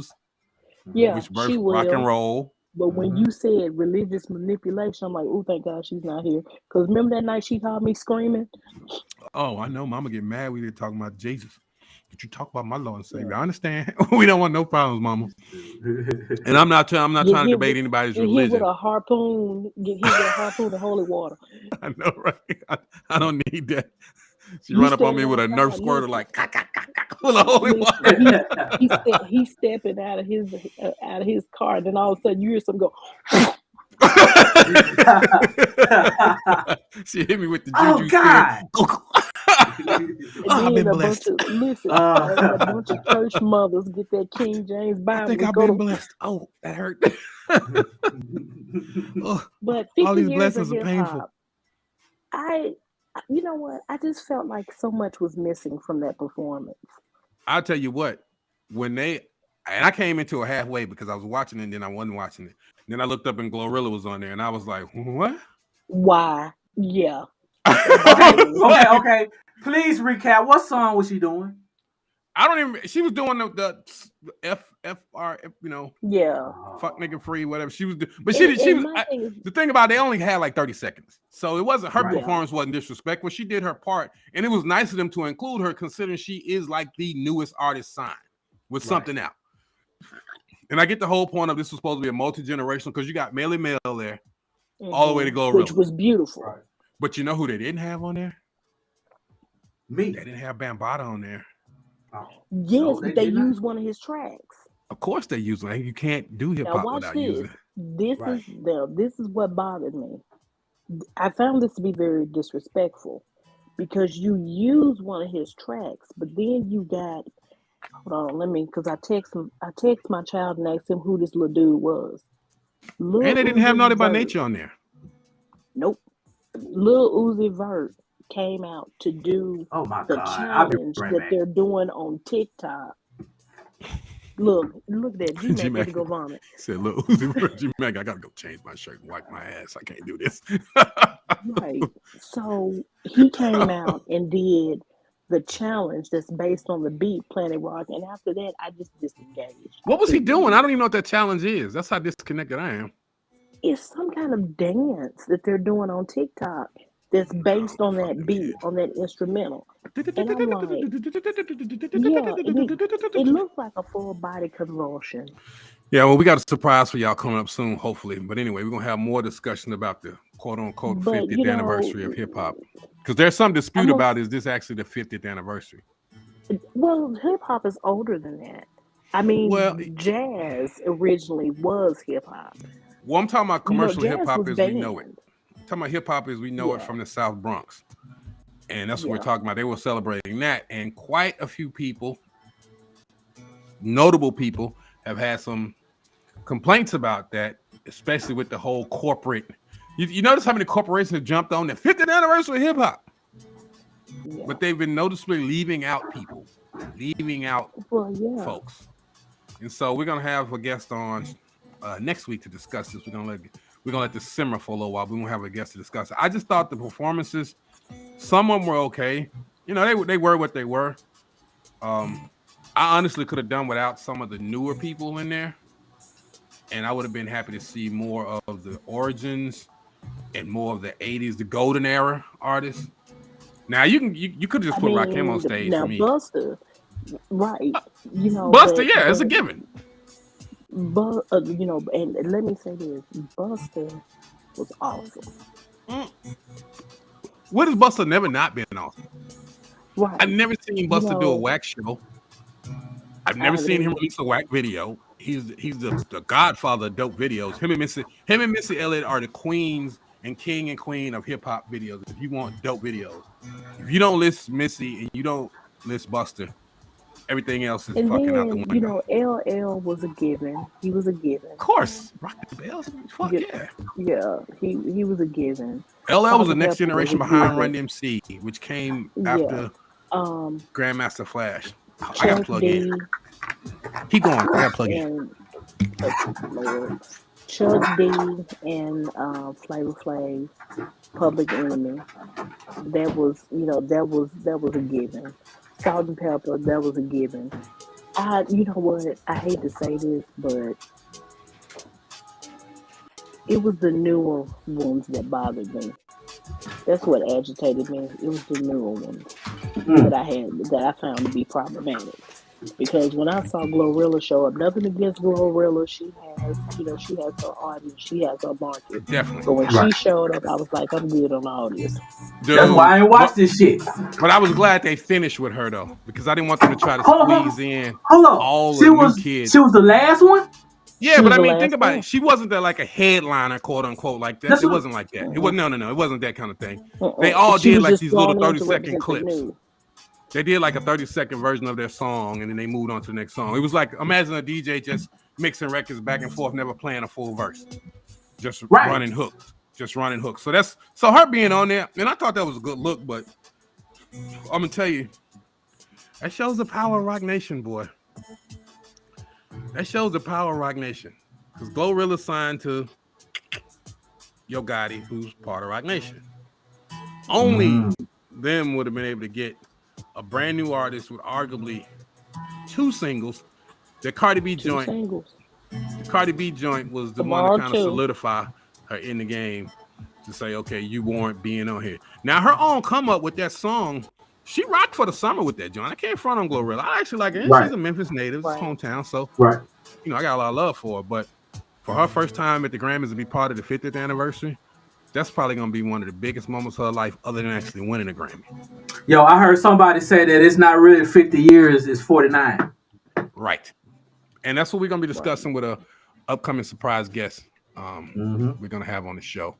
which birthed rock and roll. But when you said religious manipulation, I'm like, oh, thank God she's not here. Because remember that night she called me screaming? Oh, I know. Mama get mad. We were talking about Jesus. But you talk about my Lord and Savior. I understand. We don't want no problems, Mama. And I'm not trying to debate anybody's religion. Get hit with a harpoon of holy water. I know, right? I don't need that. She run up on me with a Nerf squirter like full of holy water. He's stepping out of his car, and then all of a sudden you hear some go. She hit me with the Oh juju God! And then a bunch of church mothers get that King James Bible. I think I've been blessed. Oh, that hurt. But 50 all these years blessings of are painful. You know what? I just felt like so much was missing from that performance. I'll tell you what, I came into it halfway because I was watching it and then I wasn't watching it. And then I looked up and Glorilla was on there and I was like, what? Why? Yeah. Okay. Please recap. What song was she doing? I don't even. She was doing the FR, Yeah. Fuck nigga free, whatever she was doing. But the thing about it, they only had like 30 seconds, so it wasn't her performance wasn't disrespectful. She did her part, and it was nice of them to include her, considering she is like the newest artist signed with something out. And I get the whole point of this was supposed to be a multi-generational because you got Melly Mel there, all the way to Glorilla, which was beautiful. Right. But you know who they didn't have on there? Me. They didn't have Bambaataa on there. Yes, but they used one of his tracks. Of course they use it. You can't do hip hop without using it. This is what bothered me. I found this to be very disrespectful because you use one of his tracks, but then you got because I text my child and asked him who this little dude was. And they didn't have Naughty by Nature on there. Nope. Lil Uzi Vert came out to do the challenge that they're doing on TikTok. Look at that. G-Mac to go vomit. Said, look, G-Mac, I gotta go change my shirt and wipe my ass. I can't do this. Right. So he came out and did the challenge that's based on the beat Planet Rock, and after that, I just disengaged. What was he doing? I don't even know what that challenge is. That's how disconnected I am. It's some kind of dance that they're doing on TikTok that's based on that beat, on that instrumental. And I'm like, it looks like a full body convulsion. Yeah, well, we got a surprise for y'all coming up soon, hopefully. But anyway, we're going to have more discussion about the quote-unquote 50th anniversary of hip-hop. Because there's some dispute about, is this actually the 50th anniversary? Well, hip-hop is older than that. I mean, jazz originally was hip-hop. Well, I'm talking about commercial hip-hop as we know it. I'm talking about hip-hop as we know it from the South Bronx. And that's what we're talking about. They were celebrating that. And quite a few people, notable people, have had some complaints about that, especially with the whole corporate. You notice how many corporations have jumped on the 50th anniversary of hip hop, but they've been noticeably leaving out people, folks. And so we're gonna have a guest on next week to discuss this. We're gonna let this simmer for a little while. We won't have a guest to discuss it. I just thought the performances, some of them were okay. You know, they were what they were. I honestly could have done without some of the newer people in there, and I would have been happy to see more of the origins and more of the 80s, the golden era artists. Now you could have just put Rakim on stage for me. Buster, right? You know, Buster, it's a given. But you know, and let me say this: Buster was awesome. What has Buster never not been awesome? Right. I've never seen Buster do a whack show. I've never seen him release a whack video. He's the godfather of dope videos. Him and Missy Elliott are the queens and king and queen of hip hop videos. If you want dope videos, if you don't list Missy and you don't list Buster, everything else is fucking out the window. You know, LL was a given. He was a given. Of course, Rock the Bells. Fuck yeah. Yeah, he was a given. LL was the next generation behind Run DMC, which came after Grandmaster Flash. I gotta plug in. Keep going. I gotta plug in. Chuck D and Flavor Flav, Public Enemy. That was a given. Salt and Pepper, that was a given. You know what? I hate to say this, but it was the newer ones that bothered me. That's what agitated me. It was the newer ones. that I found to be problematic. Because when I saw Glorilla show up, nothing against Glorilla, she has, she has her audience, she has her market. Definitely. But when Right. she showed up, I was like, I'm good on all this. That's why Dude, I ain't watched this shit. but I was glad they finished with her though, because I didn't want them to try to Hold on, squeeze in hold on. all She the new was kids. the last one. Yeah, She but was I the mean, think last about one. it. She wasn't like a headliner, quote unquote, like that. That's It what- wasn't like that. It was no. It wasn't that kind of thing. Mm-mm. They all She did was like just these little thrown in to 30-second represent the clips. new. They did like a 30-second version of their song, and then they moved on to the next song. It was like, imagine a DJ just mixing records back and forth, never playing a full verse, just Right. running hooks. So her being on there, and I thought that was a good look, but I'm gonna tell you, that shows the power of Rock Nation, boy. That shows the power of Rock Nation. Because Glorilla signed to Yo Gotti, who's part of Rock Nation. Only them would have been able to get a brand new artist with arguably 2 singles. The Cardi B Two joint. singles. The Cardi B joint was the one to Tomorrow kind of too. solidify her in the game to say, okay, you warrant being on here. Now her own come up with that song. She rocked for the summer with that joint. I can't front on Glorilla. I actually like her. Right. She's a Memphis native, it's Right. hometown. So Right. I got a lot of love for her. But for her first time at the Grammys to be part of the 50th anniversary, that's probably gonna be one of the biggest moments of her life, other than actually winning a Grammy. Yo, I heard somebody say that it's not really 50 years, it's 49. Right. And that's what we're gonna be discussing with a upcoming surprise guest we're gonna have on the show.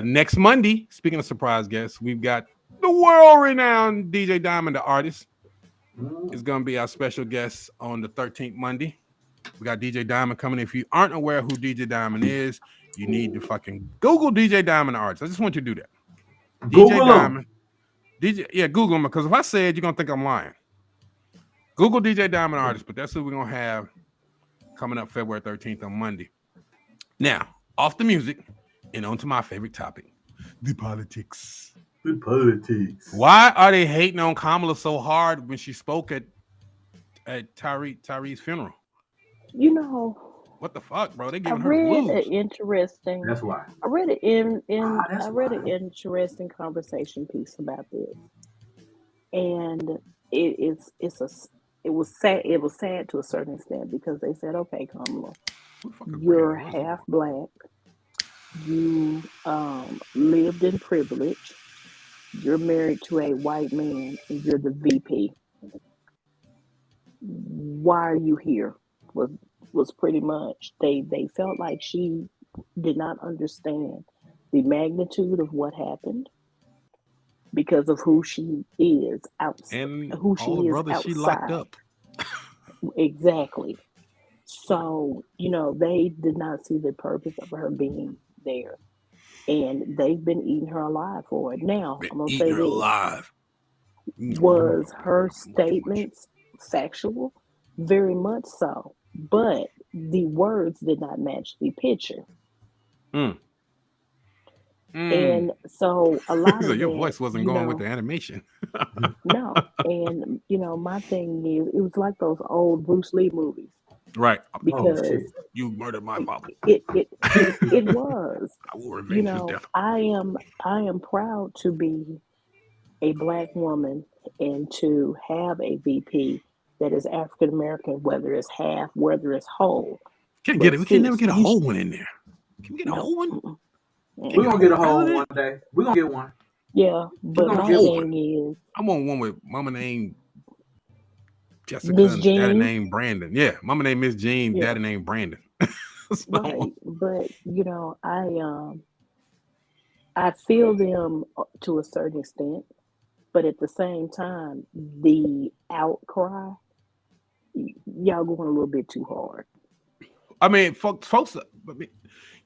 Next Monday, speaking of surprise guests, we've got the world-renowned DJ Diamond, the artist, is gonna be our special guest on the 13th Monday. We got DJ Diamond coming. If you aren't aware who DJ Diamond is, you need to fucking Google DJ Diamond, the artist. I just want you to do that. Google DJ him. Diamond. Google him, because if I say it, you're gonna think I'm lying. Google DJ Diamond artist, but that's who we're gonna have coming up February 13th on Monday. Now, off the music and on to my favorite topic, the politics. The politics. Why are they hating on Kamala so hard when she spoke at Tyree's funeral? You know, What the fuck, bro? They I giving her read blues. an interesting. That's why. I read it that's I read why. an interesting conversation piece about this, and it was sad. It was sad to a certain extent because they said, "Okay, Kamala, you're half black. You lived in privilege. You're married to a white man, and you're the VP. Why are you here?" Was pretty much they felt like she did not understand the magnitude of what happened because of who she is outside, And who she all the is brothers outside. she locked up. Exactly. So, they did not see the purpose of her being there. And they've been eating her alive for it. Now, I'm going to say Eating her this. alive. Was her statements factual? Very much so. But the words did not match the picture. And so a lot So of your that, voice wasn't going with the animation. No. And, my thing is, it was like those old Bruce Lee movies. Right. Because you murdered my father. It was. I will revenge his death. I am proud to be a black woman and to have a VP that is African American, whether it's half, whether it's whole. Can't get it. We can never get a whole one in there. Can we get a whole one? We're gonna get a whole one day. We're gonna get one. Yeah, but my thing is, I want one with mama named Jessica, Miss and Jean. daddy named Brandon. Yeah, mama named Miss Jean, Yeah. daddy named Brandon. Right, but I feel them to a certain extent, but at the same time, the outcry, y'all going a little bit too hard. I mean, folks.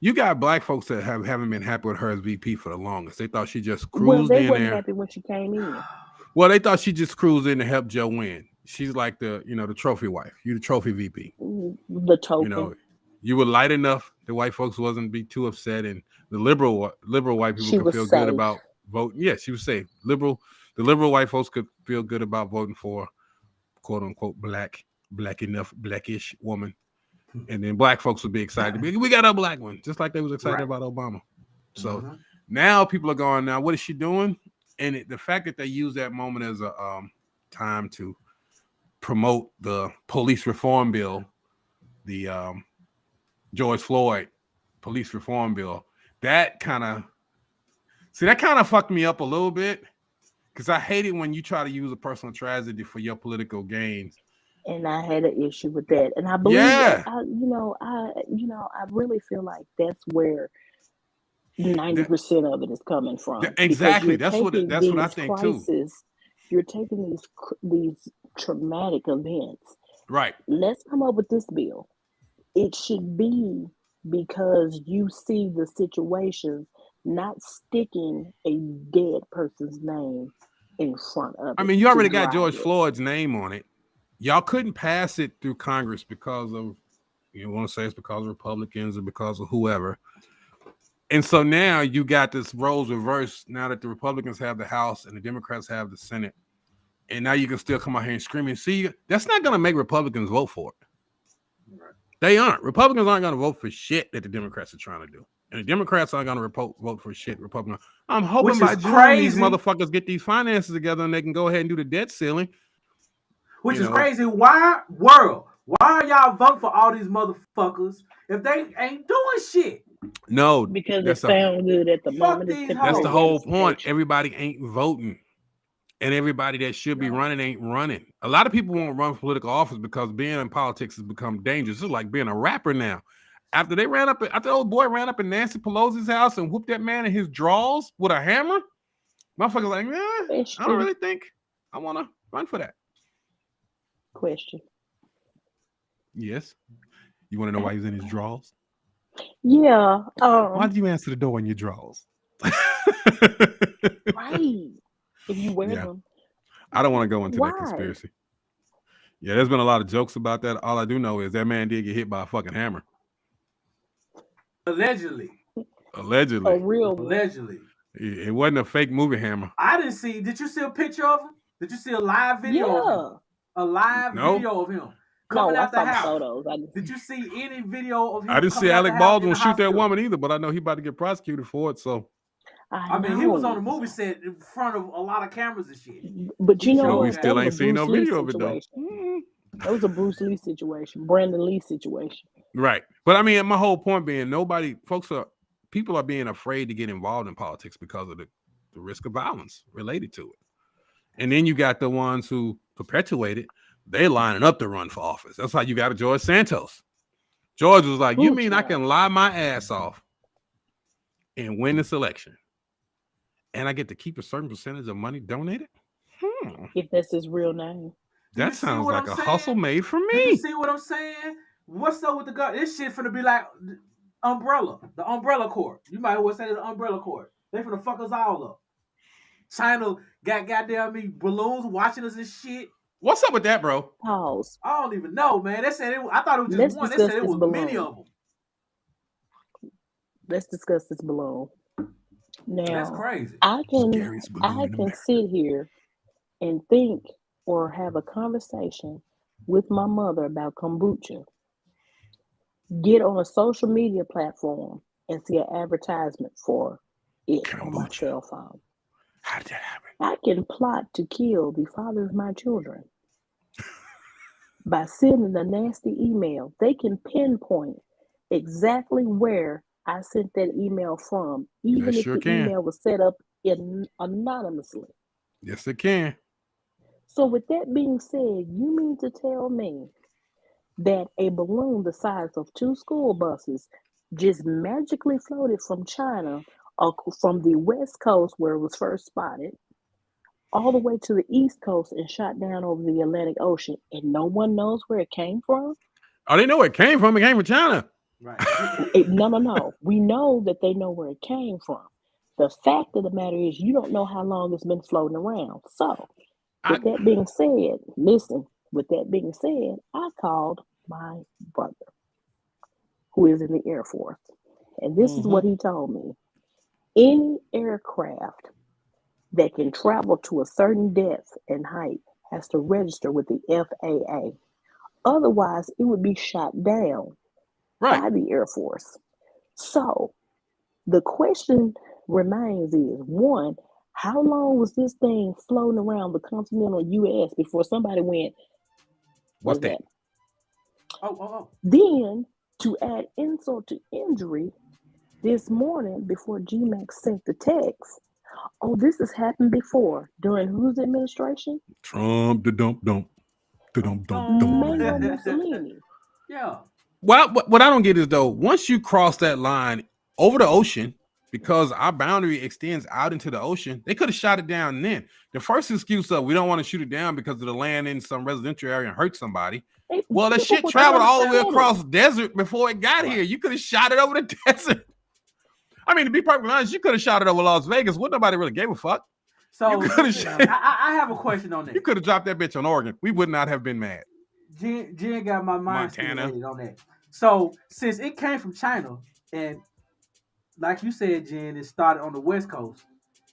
You got black folks that haven't been happy with her as VP for the longest. They thought she just cruised they in weren't there. happy when she came in. Well, they thought she just cruised in to help Joe win. She's like the trophy wife. You the trophy VP. The token. You were light enough. The white folks wasn't be too upset, and the liberal white people She could was feel safe. good about voting. Yeah, she was safe. The liberal white folks could feel good about voting for quote unquote black enough blackish woman. And then black folks would be excited. We got a black one, just like they was excited about Obama. So now people are going, now what is she doing? And the fact that they use that moment as a time to promote the police reform bill, the George Floyd police reform bill, that kind of fucked me up a little bit, because I hate it when you try to use a personal tragedy for your political gains. And I had an issue with that, and I believe Yeah. that I really feel like that's where 90% of it is coming from. Exactly. Because That's what I think too. You're taking these traumatic events. Right. Let's come up with this bill. It should be because you see the situations, not sticking a dead person's name in front of it. I mean, you already got George Floyd's name on it. Y'all couldn't pass it through Congress because of, you want to say it's because of Republicans or because of whoever. And so now you got this roles reversed now that the Republicans have the House and the Democrats have the Senate. And now you can still come out here and scream and see. That's not going to make Republicans vote for it. Right. They aren't. Republicans aren't going to vote for shit that the Democrats are trying to do. And the Democrats aren't going to vote for shit Republicans. I'm hoping by June these motherfuckers get these finances together and they can go ahead and do the debt ceiling. Which is crazy. Why are y'all voting for all these motherfuckers if they ain't doing shit? No, because it sounds good at the moment. That's the whole point. Everybody ain't voting, and everybody that should be running ain't running. A lot of people won't run for political office because being in politics has become dangerous. It's like being a rapper now. After the old boy ran up in Nancy Pelosi's house and whooped that man in his drawers with a hammer, motherfuckers like, I don't really think I want to run for that. Question. Yes. You want to know why he's in his drawers? Yeah. Why did you answer the door in your drawers? Right. If you wear them. I don't want to go into that conspiracy. Yeah, there's been a lot of jokes about that. All I do know is that man did get hit by a fucking hammer. Allegedly. A real one. Allegedly. It wasn't a fake movie hammer. I didn't see. Did you see a picture of him? Did you see a live video of him? A live video of him coming out the house. Photos. Did you see any video of him? I didn't see Alec Baldwin shoot that woman either, but I know he about to get prosecuted for it. So, I mean, he was on the movie set in front of a lot of cameras and shit. But you know, we still ain't seen no video of it though. That was a Bruce Lee situation, Brandon Lee situation. Right, but I mean, my whole point being, people are being afraid to get involved in politics because of the risk of violence related to it. And then you got the ones who perpetuate it. They lining up to run for office. That's how you got a George Santos. George was like, you mean I can lie my ass off and win this election, and I get to keep a certain percentage of money donated? If that's his real name. That sounds like a hustle made for me. You see what I'm saying? What's up with the gun? This shit finna be like Umbrella, the Umbrella Court. You might as well say the Umbrella Court. They finna fuck us all up. China got goddamn me balloons watching us and shit. What's up with that, bro? Pause. I don't even know, man. They said I thought it was just one. They said it was many of them. Let's discuss this balloon. Now, that's crazy. I can sit here and think or have a conversation with my mother about kombucha. Get on a social media platform and see an advertisement for it on my cell phone. How did that happen? I can plot to kill the father of my children by sending a nasty email. They can pinpoint exactly where I sent that email from, even if the email was set up anonymously. Yes, it can. So with that being said, you mean to tell me that a balloon the size of 2 school buses just magically floated from China or from the West Coast where it was first spotted all the way to the East Coast and shot down over the Atlantic Ocean, and no one knows where it came from? Oh, they know where it came from. It came from China. Right. No. We know that they know where it came from. The fact of the matter is you don't know how long it's been floating around. So, with that being said, I called my brother, who is in the Air Force. And this is what he told me. Any aircraft that can travel to a certain depth and height has to register with the FAA. Otherwise, it would be shot down by the Air Force. So, the question remains is, one, How long was this thing floating around the continental U.S. before somebody went, What's "What's that?" that?" Oh. Then, to add insult to injury, this morning before GMAX sent the text, "Oh, this has happened before during whose administration?" Trump, the dump, dump, the dump, dump, Mango dump. Mussolini. Yeah. Well, what I don't get is though, once you cross that line over the ocean, because our boundary extends out into the ocean, they could have shot it down then. The first excuse of we don't want to shoot it down because of the land in some residential area and hurt somebody. Well, the People shit were traveled trying to all the way set it. across desert before it got here. You could have shot it over the desert. I mean, to be perfectly honest, you could have shot it over Las Vegas. What nobody really gave a fuck. So You could have. I have a question on that. You could have dropped that bitch on Oregon. We would not have been mad. Jen got my mind Montana. stimulated on that. So since it came from China, and like you said, Jen, it started on the West Coast.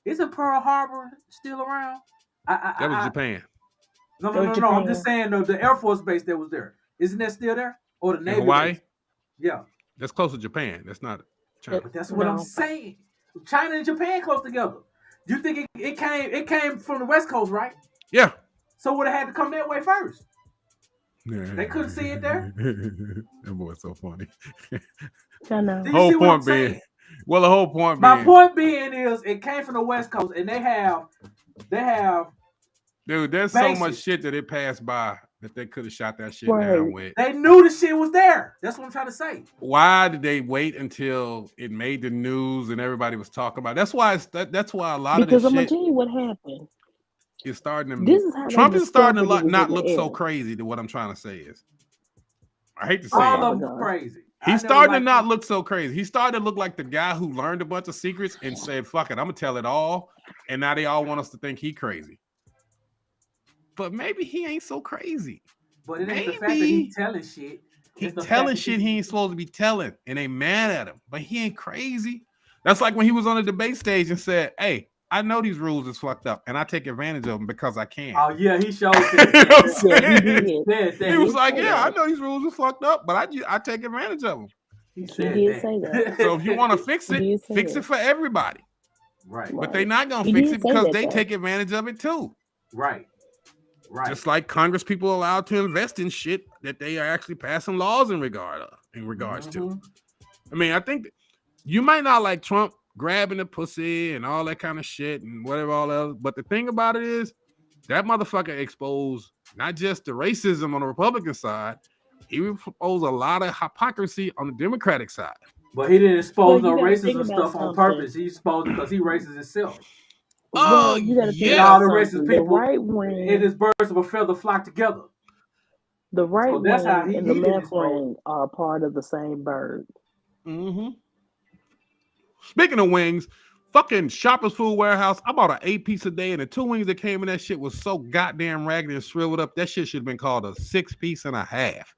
Isn't Pearl Harbor still around? That was Japan. No. Japan. I'm just saying the Air Force base that was there. Isn't that still there? Or the In Navy Hawaii? base? Yeah. That's close to Japan. That's not China. But that's what I'm saying. China and Japan close together. Do you think it came from the West Coast, right? Yeah. So would it had to come that way first? They couldn't see it there. That boy's so funny. I know. Do you see what I'm saying? Well, the whole point My being, point being is it came from the West Coast, and they have dude, there's bases. so much shit that it passed by that they could have shot that shit Right. down with. They knew the shit was there. That's what I'm trying to say. Why did they wait until it made the news and everybody was talking about it? That's why that's why a lot Because of I'm this gonna shit tell you what happened. is starting to. This is how Trump they is starting to discovered it was not in the look so air. crazy. To what I'm trying to say is, I hate to say All it. of them crazy. He's starting to not look so crazy. He's starting to look like the guy who learned a bunch of secrets and said, "Fuck it, I'm gonna tell it all." And now they all want us to think he crazy. But maybe he ain't so crazy. But it ain't the fact that he's telling shit. He's telling shit he ain't supposed to be telling, and they mad at him. But he ain't crazy. That's like when he was on the debate stage and said, "Hey, I know these rules is fucked up, and I take advantage of them because I can." Oh yeah, he showed that. He was like, "Yeah, I know these rules are fucked up, but I take advantage of them." He did say that. So if you want to fix it, fix that. it for everybody. Right. But they're not gonna He fix did it say because that, they though. take advantage of it too. Right. Right. Just like Congress people are allowed to invest in shit that they are actually passing laws in regards to. I mean, I think you might not like Trump grabbing the pussy and all that kind of shit and whatever all else, but the thing about it is that motherfucker exposed not just the racism on the Republican side, he exposed a lot of hypocrisy on the Democratic side. But he didn't expose Well, no you gotta think racism about stuff on something. purpose. He exposed it because he racist himself. Well, you got to think And all about the racist something. The people right wing, and his birds of a feather flock together. the right So that's how wing, he and the didn't left expose. wing are part of the same bird. Mm-hmm. Speaking of wings, fucking Shoppers Food Warehouse, I bought an 8-piece a day, and the 2 wings that came in that shit was so goddamn raggedy and shriveled up. That shit should have been called a 6-piece and a half.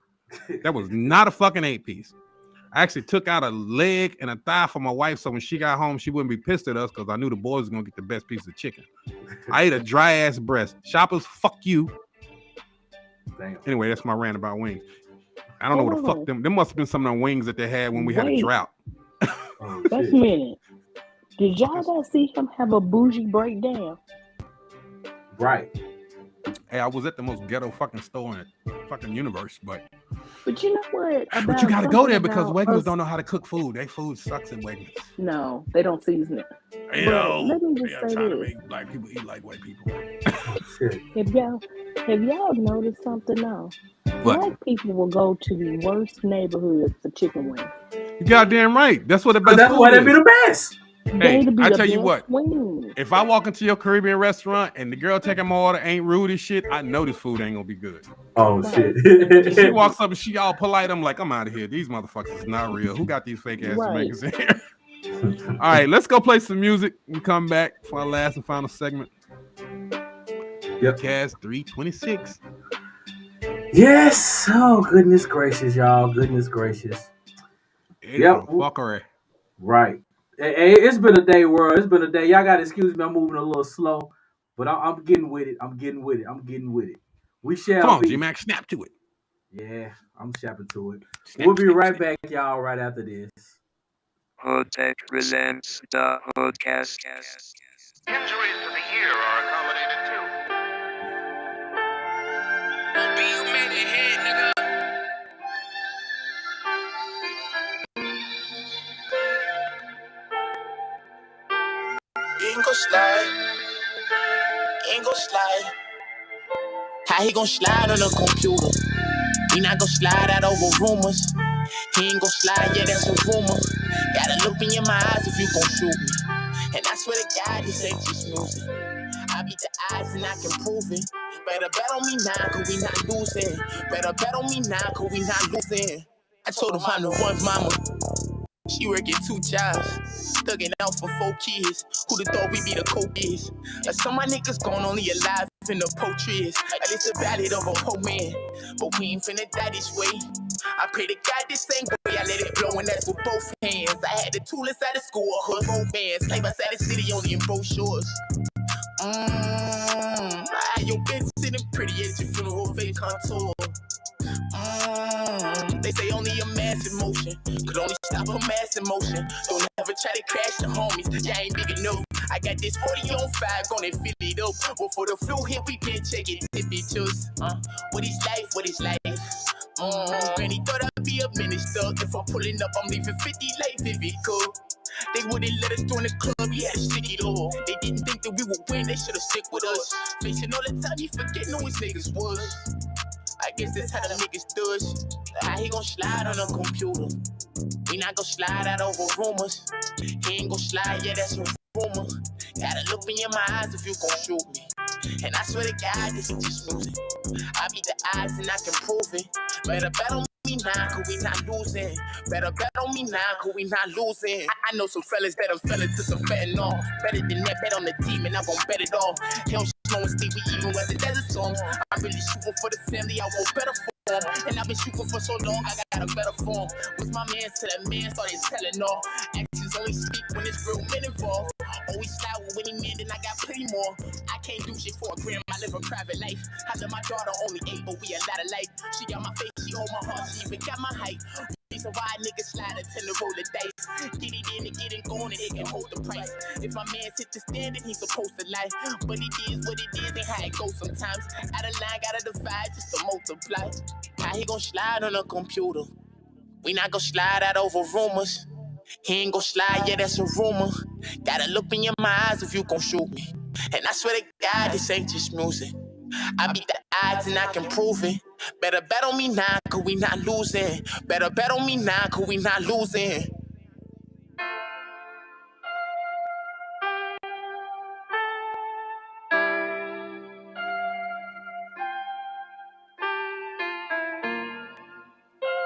That was not a fucking 8-piece. I actually took out a leg and a thigh for my wife, so when she got home, she wouldn't be pissed at us because I knew the boys was gonna get the best piece of chicken. I ate a dry ass breast. Shoppers, fuck you. Damn. Anyway, that's my rant about wings. I don't know what the fuck them. There must have been some of them wings that they had when we had a drought. Wait a minute. Did y'all guys see him have a bougie breakdown? Right. Hey, I was at the most ghetto fucking store in the fucking universe, but you know what? But you gotta go there because about Wegmans us- don't know how to cook food. Their food sucks in Wegmans. No, they don't season it. You But know, let me just they are say trying to this. make black people eat like white people. Have y'all noticed something now? What? Black people will go to the worst neighborhoods for chicken wings. You goddamn right. That's what the best That's food why they is. be the best. Hey, They be I the tell you best what. wings. If I walk into your Caribbean restaurant and the girl taking my order ain't rude as shit, I know this food ain't gonna be good. Oh shit. She walks up and she all polite. I'm like, I'm out of here. These mmotherfuckers is not real. Who got these fake ass Right. Jamaicans in here? All right, let's go play some music and come back for our last and final segment. Yep. Cast 326. Yes. Oh goodness gracious, y'all. Goodness gracious. Yep. Fuckery. Right. Hey, it's been a day, world. It's been a day. Y'all gotta excuse me. I'm moving a little slow, but I'm getting with it. I'm getting with it. We shall Come on, be. G-Max, snap to it. Yeah, I'm snapping to it. Snap, We'll be snap, right snap. back, y'all, right after this. HoodTech presents the HoodCast. Injuries to the ear are accommodated too. You made it hit, nigga. Ain't gon' slide, ain't gon' slide. How he gon' slide on the computer? He not gon' slide out over rumors. He ain't gon' slide, yeah, that's a rumor. Gotta look me in my eyes if you gon' shoot me. And I swear to God, this ain't just music. I beat the odds and I can prove it. Better bet on me now, cause we not losing. Better bet on me now, cause we not losing. I told him I'm the one mama. She working 2 jobs, thugging out for 4 kids. Who'da thought we be the co-kids? Some of my niggas gone only alive in the poetry. Like it's a ballad of a poor man, but we ain't finna die this way. I pray to God this ain't way. I let it blow and that's with both hands. I had the tool inside the school, hood both bands. Play by side the city only in brochures. Your bitch sitting pretty at your funeral face contour. They say only a mass emotion could only stop a mass emotion. Don't ever try to crash the homies, y'all ain't big enough. I got this 40 on 5, gonna fill it up. Well, for the flu hit, we can check it, tip it just. What is life, what is life? Granny thought I'd be a minister. If I'm pulling up, I'm leaving 50 like Vivica. They wouldn't let us join the club, yeah, stick it all. They didn't think that we would win, they should've stick with us. Facing all the time, you forget who his niggas was. I guess that's how the niggas do it. How he gon' slide on a computer? We not gon' slide out over rumors. He ain't gon' slide, yeah, that's a rumor. Gotta look me in my eyes if you gon' shoot me. And I swear to God, this is just music. I beat the odds and I can prove it. Better bet on me now, cause we not losing. Better bet on me now, cause we not losing. I know some fellas that have fell into some fentanyl. Better than that, bet on the team and I gon' bet it all. Hell, slow and steep, we even weather desert storms. I'm really shooting for the family, I want better form. And I've been shooting for so long, I got a better form. Was my man to that man, started telling all. Actions only speak when it's real men involved. Always slide with any man, then I got plenty more. I can't do shit for a gram, I live a private life. I love my daughter only 8, but we a lot alike. She got my face, she hold my heart, she even got my height. Reason why niggas slide and tend to roll the dice. Get it in and get it going and it can hold the price. If my man hit the standard, he's supposed to lie. But it is what it is and how it goes sometimes. Out of line, gotta divide just to multiply. How he gon' slide on a computer? We not gon' slide out over rumors. He ain't gon' slide, yeah, that's a rumor. Gotta look in your eyes if you gon' shoot me. And I swear to God, this ain't just music. I beat the odds and I can prove it. Better bet on me now, cause we not losing. Better bet on me now, cause we not losing.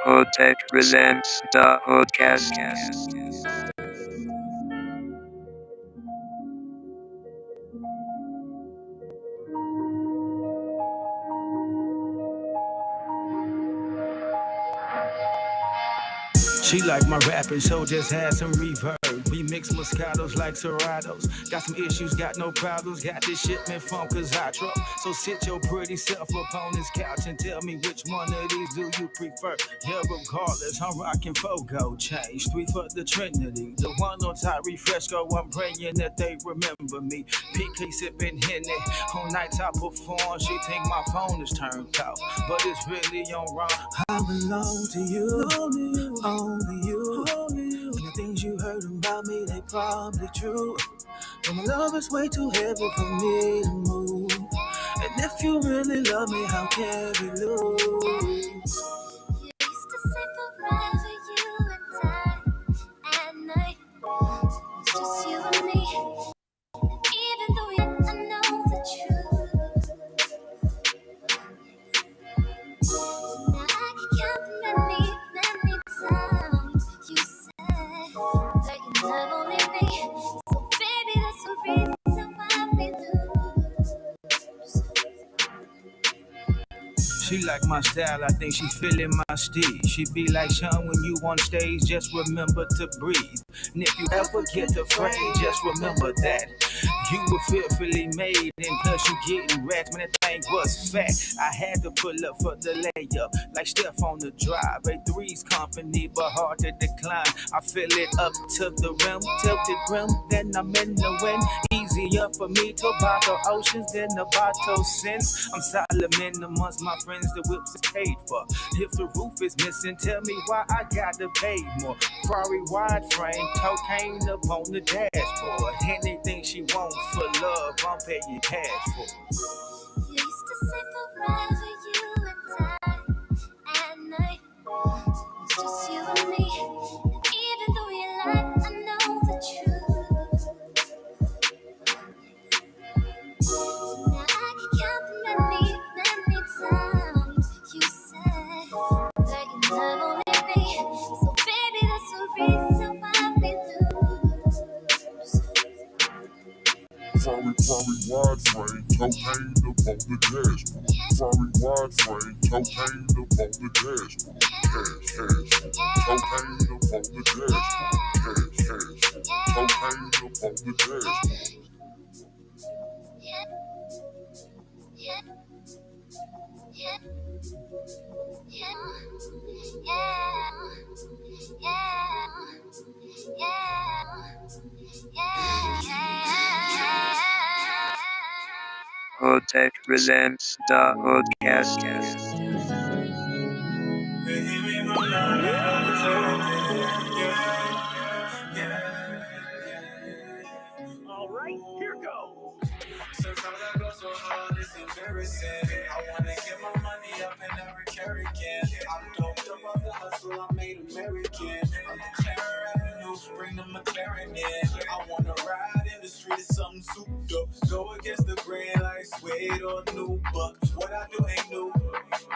HoodTech presents the HoodCast. She like my rapping, so just had some reverb. We mix Moscatos like Seratos. Got some issues, got no problems. Got this shipment from Kazatra. So sit your pretty self up on this couch and tell me which one of these do you prefer. Yeah, regardless, I'm rocking Fogo change. 3 for the Trinity. The one on top refresco, I'm praying that they remember me. PK sipping Henny. On nights I perform, she think my phone is turned off. But it's really on wrong. I belong to you, only you. And the things you heard about me, they probably true. But my love is way too heavy for me to move. And if you really love me, how can we lose? You used to say forever, you and I, at night. It's just you and me. Even though yet I know the truth. Now I can count the many times you said that you love only me. So baby, that's the reason why we lose. She like my style, I think she feeling my steed. She be like, Sean, when you on stage, just remember to breathe. And if you ever get afraid, just remember that you were fearfully made, and plus you getting wrecked. Man, that thing was fat. I had to pull up for the layup, like Steph on the drive. A three's company, but hard to decline. I fill it up to the rim, tilted rim, then I'm in the wind. Easier for me to bottle oceans than the bottle sins. I'm Solomon amongst my friends, the whips is paid for. If the roof is missing, tell me why I gotta pay more. Ferrari wide frame, cocaine up on the dashboard. Anything she wants for love, I'm paying cash for. You used to say forever, you and I, at night. It's just you and me. And even though you lied, I know the truth. Now I can count the many, many times you said that you never leave me. So baby, that's the reason why we lose. Ferrari wide frame, cocaine up on the dashboard. Ferrari wide frame, cocaine up on the dashboard. Cash, cocaine up on the dashboard. Cash, cocaine up on the dashboard. HoodTech presents the HoodCast. All right, here goes. Sometimes I go so hard, it's embarrassing. I wanna get my money up and never carry again. I'm doped up off the hustle, I made American. I'm McLaren Avenue, bring the McLaren in. I wanna ride in the street, it's something souped up. Go against the grain like suede or new buck. What I do ain't new,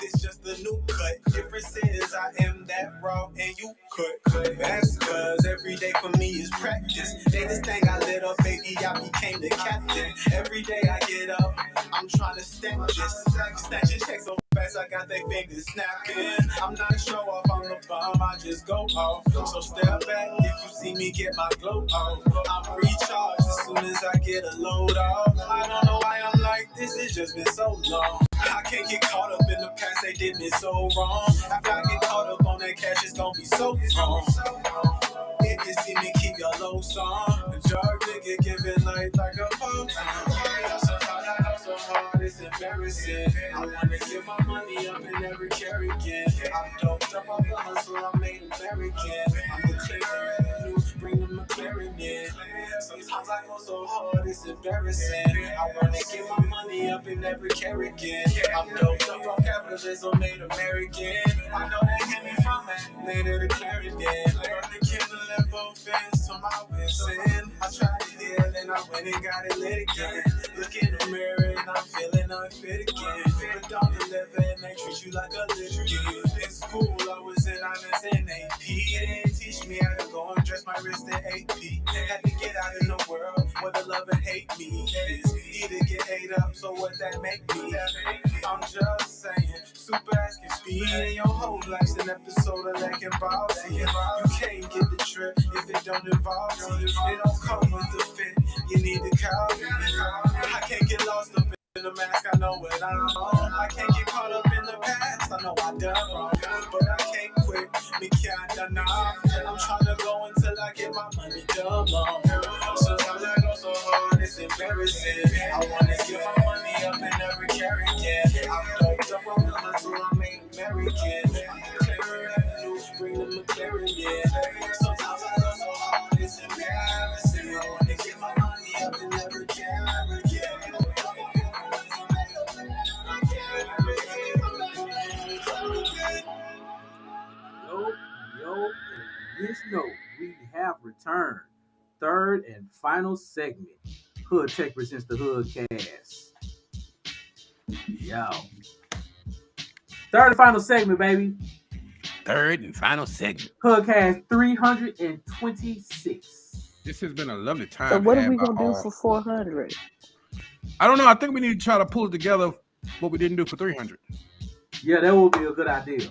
it's just a new cut. Difference is I am that raw and you cut. That's cause every day for me is practice. Day this thing I lit up, baby, I became the captain. Every day I get up, I'm trying to stack this. Snatching checks so fast, I got they fingers snapping. I'm not a show off, I'm the bomb, I just go off. So step back if you see me get my glow off. I'm recharged as soon as I get a load off. I don't know why I'm like this, it's just been so long. I can't get caught up in the past, they did me so wrong. After I get caught up on that cash, it's gonna be so wrong. If you see me, keep your low song. The jar nigga giving light like a phone. So hard, it's embarrassing. I wanna get my money up and never carry again. I'm doped up off the hustle, I made American. I'm the clear avenue, bring the McLaren in. Sometimes I go so hard, it's embarrassing. I wanna get my money up and never carry again. I'm doped up on capitalism, made American. I know they hit me from that, later the Clarendon. Burn the candle and both ends to my sin. I tried it here, then I went and got it lit again. Look in the mirror and I'm feeling unfit again. But don't deliver and they treat you like a little kid. In school, I was in honors and AP. They didn't teach me how to go and dress my wrist in AP. Had to get out in the world where the love and hate me is. Either get ate up, so what that make me? I'm just saying, super ass can speed and your whole life's an episode of lacking bossy. You can't get the trip if it don't involve you. It don't come with the fit, you need to call me. I can't get lost up in the mask, I know what I'm on. I can't get caught up in the past, I know I done wrong. But I can't quit, me can't done off. I'm trying to go until I get my money done long. Sometimes I go so hard, it's embarrassing. I wanna get my money up and never carry again. I'm doped up on the hustle, I made American. I'm the clear avenue, bring the McLaren in. Sometimes I go so hard, it's embarrassing. I wanna get my money up and never carry again. Yo, and this note, we have returned. Third and final segment. Hood Tech presents the HoodCast. Yo. Third and final segment, baby. Third and final segment. HoodCast 326. This has been a lovely time. So what are we going to do for 400? I don't know. I think we need to try to pull it together what we didn't do for 300. Yeah, that would be a good idea.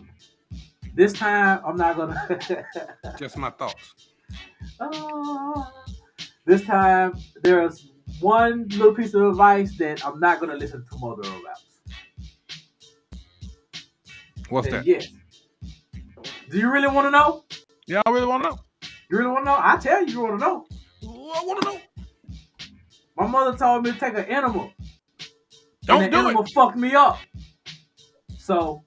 This time, I'm not going to... Just my thoughts. This time, there's one little piece of advice that I'm not going to listen to Mother about. What's that? Yes. Do you really want to know? Yeah, I really want to know. You really want to know? I tell you, you want to know. I want to know. My mother told me to take an animal. Don't and do animal it. fucked me up. So.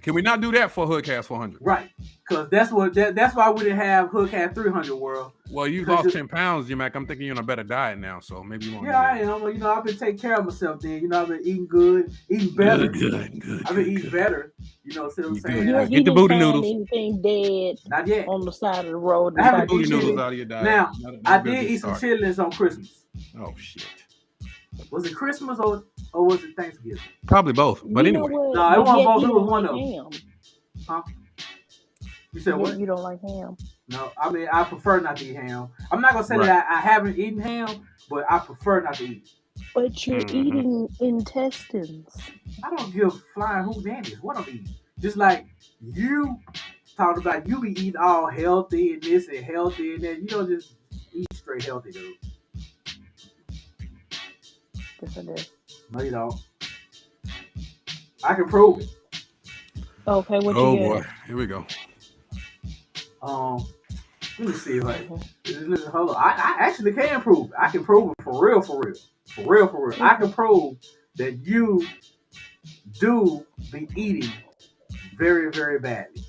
Can we not do that for HoodCast 400? Right. Because that's why we didn't have HoodCast 300 world. Well, you lost 10 pounds, J-Mac. I'm thinking you're on a better diet now, so maybe you want to. Yeah, I am. You know, I've been taking care of myself then. You know, I've been eating good, eating better. Good. I've been eating better. You know, see what I'm saying? Yeah, Get the booty noodles. Anything dead Not yet. on the side of the road. I haven't booty eaten noodles out of your diet. Now, That'll I be a did good eat some start. chitlins on Christmas. Oh, shit. Was it Christmas or was it Thanksgiving? Probably both. But You anyway. know what? No, it wasn't both. You It was don't one like of them. ham. Huh? You said what? You don't like ham. No, I mean, I prefer not to eat ham. I'm not going to say that I haven't eaten ham, but I prefer not to eat it. But you're eating intestines. I don't give flying hootenannies what I'm eating. Just like you talked about, you be eating all healthy and this and healthy and that. You don't just eat straight healthy, dude. Yes, I do. No, you don't. I can prove it. Okay, what Oh you boy, get? here we go. Let me see if hold on. I actually can prove it. I can prove it for real. I can prove that you do be eating very, very badly.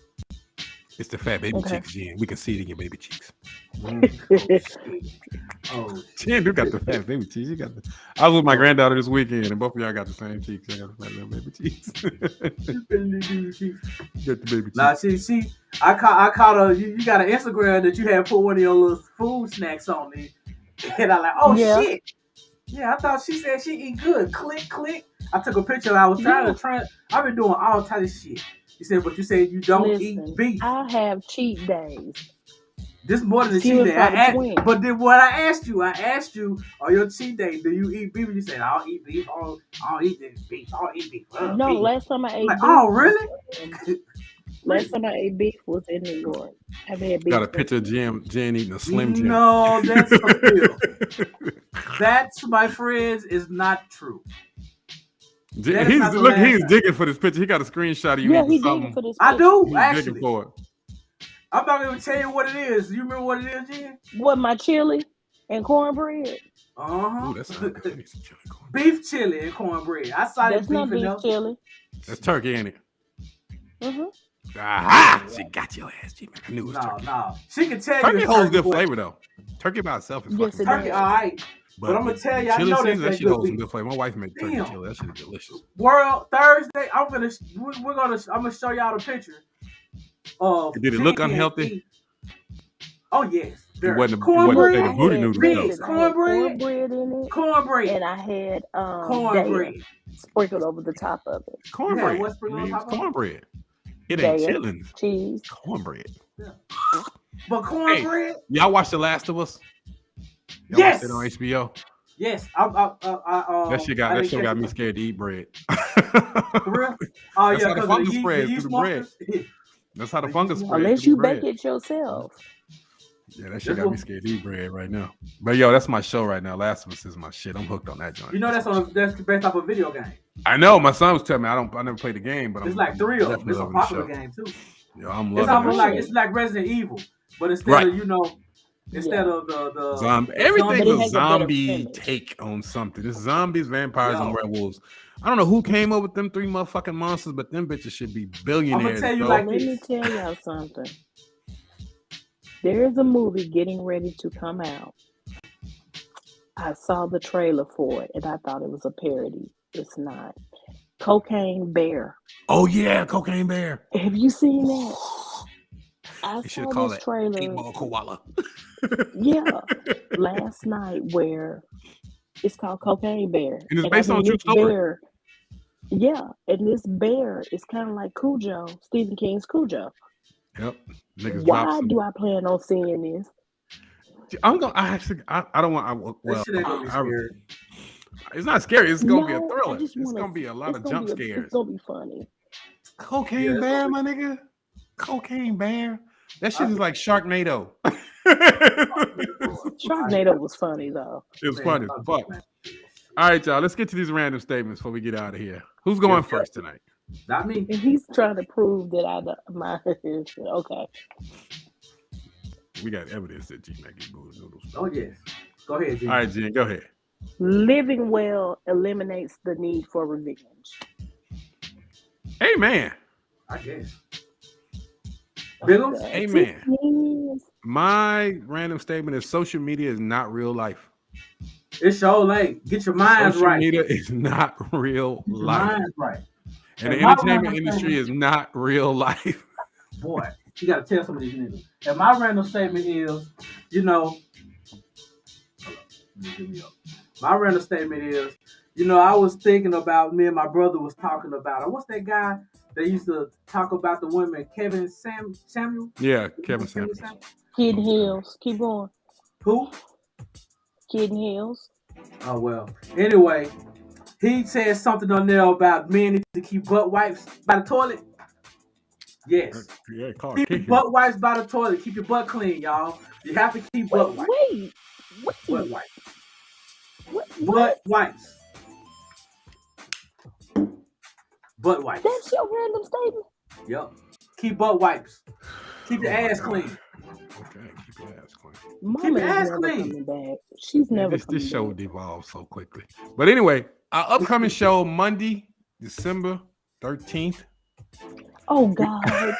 It's the fat baby cheeks, Jen. We can see it in your baby cheeks. Oh, Jen, you got the fat baby cheeks. You got the. I was with my granddaughter this weekend, and both of y'all got the same cheeks. I got the fat little baby cheeks. You got the baby cheeks. Nah, I caught her. You got an Instagram that you had put one of your little food snacks on it, and I'm like, oh shit. Yeah, I thought she said she eat good. Click. I took a picture. I was trying. I've been doing all types of shit. You said, but you said you don't eat beef. I have cheat days. This more than a cheat day. But then what I asked you, on your cheat day, do you eat beef? And you said, I don't eat beef. I don't eat this beef. I don't eat beef. No, beef. last time I ate beef. Oh, really? Last time I ate beef was in New York. I've had beef. Got a picture of Jen eating a Slim Jim. No, that's real. That, my friends, is not true. He's digging for this picture. He got a screenshot of you eating something. For this I do, he's actually. digging for it. I'm not going to tell you what it is. You remember what it is, Jen? What, my chili and cornbread? Uh-huh. Ooh, that's good. Beef chili and cornbread. I saw that's beef not beef chili. That's turkey, ain't it? Mm-hmm. Aha! She got your ass, G-Man. I knew it was turkey. No. She can tell turkey you. Turkey holds good flavor, though. Turkey by itself is fucking turkey, all right. But I'm going to tell you, I know that shit holds some good flavor. My wife made turkey chili. That shit is delicious. World Thursday, I'm gonna show y'all the picture of. Did it look unhealthy? Oh yes. It wasn't the booty noodles. Cornbread in it. Cornbread. And I had cornbread sprinkled over the top of it. Cornbread. Cornbread. It ain't chillin'. Cheese. Cornbread. Yeah. But cornbread. Hey, y'all watch The Last of Us? Y'all yes. watched it on HBO? Yes. That shit got me scared to eat bread. For real? Oh That's yeah, how the fungus spreads through the bread. That's how the fungus spreads. Unless you bake it yourself. Yeah, that shit got me scared to eat bread right now. But yo, that's my show right now. Last of Us is my shit. I'm hooked on that joint. You know that's based off a video game. I know. My son was telling me I never played the game, but it's like 3 of them. It's a popular game too. Yo, I'm loving it. It's almost it's like Resident Evil, but instead of of the zombie, everything's a zombie take on something. It's zombies, vampires, and werewolves. I don't know who came up with them 3 motherfucking monsters, but them bitches should be billionaires. I'm gonna tell you Let me tell y'all something. There's a movie getting ready to come out. I saw the trailer for it, and I thought it was a parody. It's not. Cocaine Bear. Oh yeah, Cocaine Bear. Have you seen that? I saw this trailer. 8-ball koala. Yeah, last night where it's called Cocaine Bear. And it's based on a true story. Bear, yeah, and this bear is kind of like Cujo, Stephen King's Cujo. Yep. Why do I plan on seeing this? I don't want. It's not scary. It's gonna be a thriller. It's gonna be a lot of jump scares. It's gonna be funny. Cocaine Bear, my nigga. Cocaine Bear. That shit is like Sharknado. Sharknado was funny though. It was funny. Fuck. All right, y'all. Let's get to these random statements before we get out of here. Who's going first tonight? Not me. And he's trying to prove that my okay. We got evidence that G-Mac is booze noodles. Oh yes. Go ahead, Jen. All right, Jen, go ahead. Living well eliminates the need for revenge. Amen. I guess. Biggles? Amen. My random statement is social media is not real life. It's so late. Get your minds social right. Social media is not real Get your life. minds right. And the entertainment industry is not real life. Boy, you got to tell some of these niggas. And my random statement is, my random statement is, I was thinking about, me and my brother was talking about, what's that guy that used to talk about the women, Kevin Samuel? Yeah, Kevin Samuel. Kid Hills. Keep going. Who? Kid Hills. Oh, well. Anyway, he said something on there about men need to keep butt wipes by the toilet. Yes. Yeah, keep your butt wipes by the toilet. Keep your butt clean, y'all. You have to keep butt wipes. Wait. Butt wipes. What? Butt wipes. Butt wipes. That's your random statement? Yep. Keep butt wipes. Keep your ass clean. Okay, keep your ass clean. Mama is never coming back. She's never coming back. This show devolves so quickly. But anyway, our upcoming show, Monday, December 13th. Oh, God.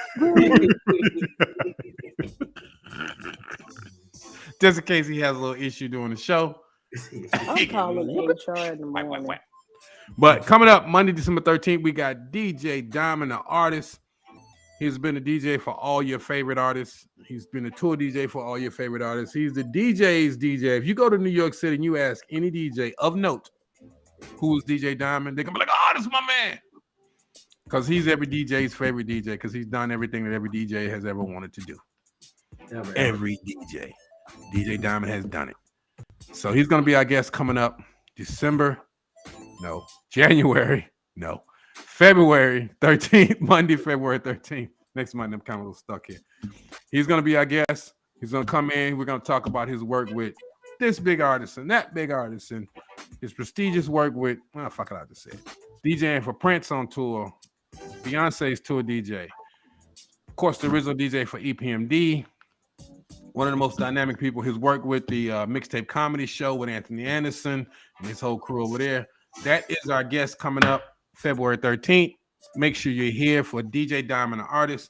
Just in case he has a little issue during the show. I'm calling HR in the morning. But coming up Monday, December 13th, we got DJ Diamond, the artist. He's been a DJ for all your favorite artists. He's been a tour DJ for all your favorite artists. He's the DJ's DJ. If you go to New York City and you ask any DJ of note who is DJ Diamond, they're going to be like, oh, this is my man. Because he's every DJ's favorite DJ because he's done everything that every DJ has ever wanted to do. Every DJ. DJ Diamond has done it. So he's going to be our guest coming up February 13th, Monday, February 13th. Next Monday, I'm kind of a little stuck here. He's going to be our guest. He's going to come in. We're going to talk about his work with this big artist and that big artist and his prestigious work with, fuck it, I just said. DJing for Prince on tour, Beyonce's tour DJ. Of course, the original DJ for EPMD. One of the most dynamic people. His work with the Mixtape Comedy Show with Anthony Anderson and his whole crew over there. That is our guest coming up February 13th. Make sure you're here for DJ Diamond, the artist.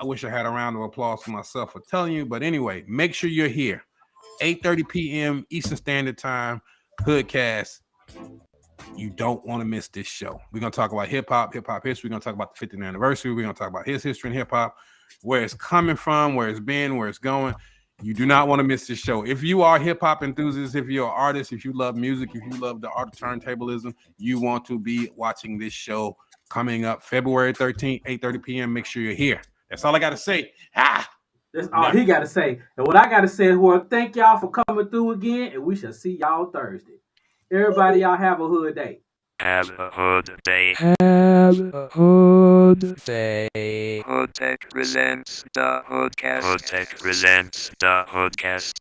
I wish I had a round of applause for myself for telling you. But anyway, make sure you're here. 8:30 p.m. Eastern Standard Time, HoodCast. You don't want to miss this show. We're going to talk about hip-hop history. We're going to talk about the 50th anniversary. We're going to talk about his history in hip-hop, where it's coming from, where it's been, where it's going. You do not want to miss this show. If you are a hip-hop enthusiast, if you're an artist, if you love music, if you love the art of turntablism, you want to be watching this show coming up February 13th, 8:30 p.m. Make sure you're here. That's all I got to say. That's all he got to say. And what I got to say is, well, thank y'all for coming through again, and we shall see y'all Thursday. Everybody, y'all have a hood day. Have a hood day. Have a hood day. HoodTech presents the HoodCast. HoodTech presents the HoodCast.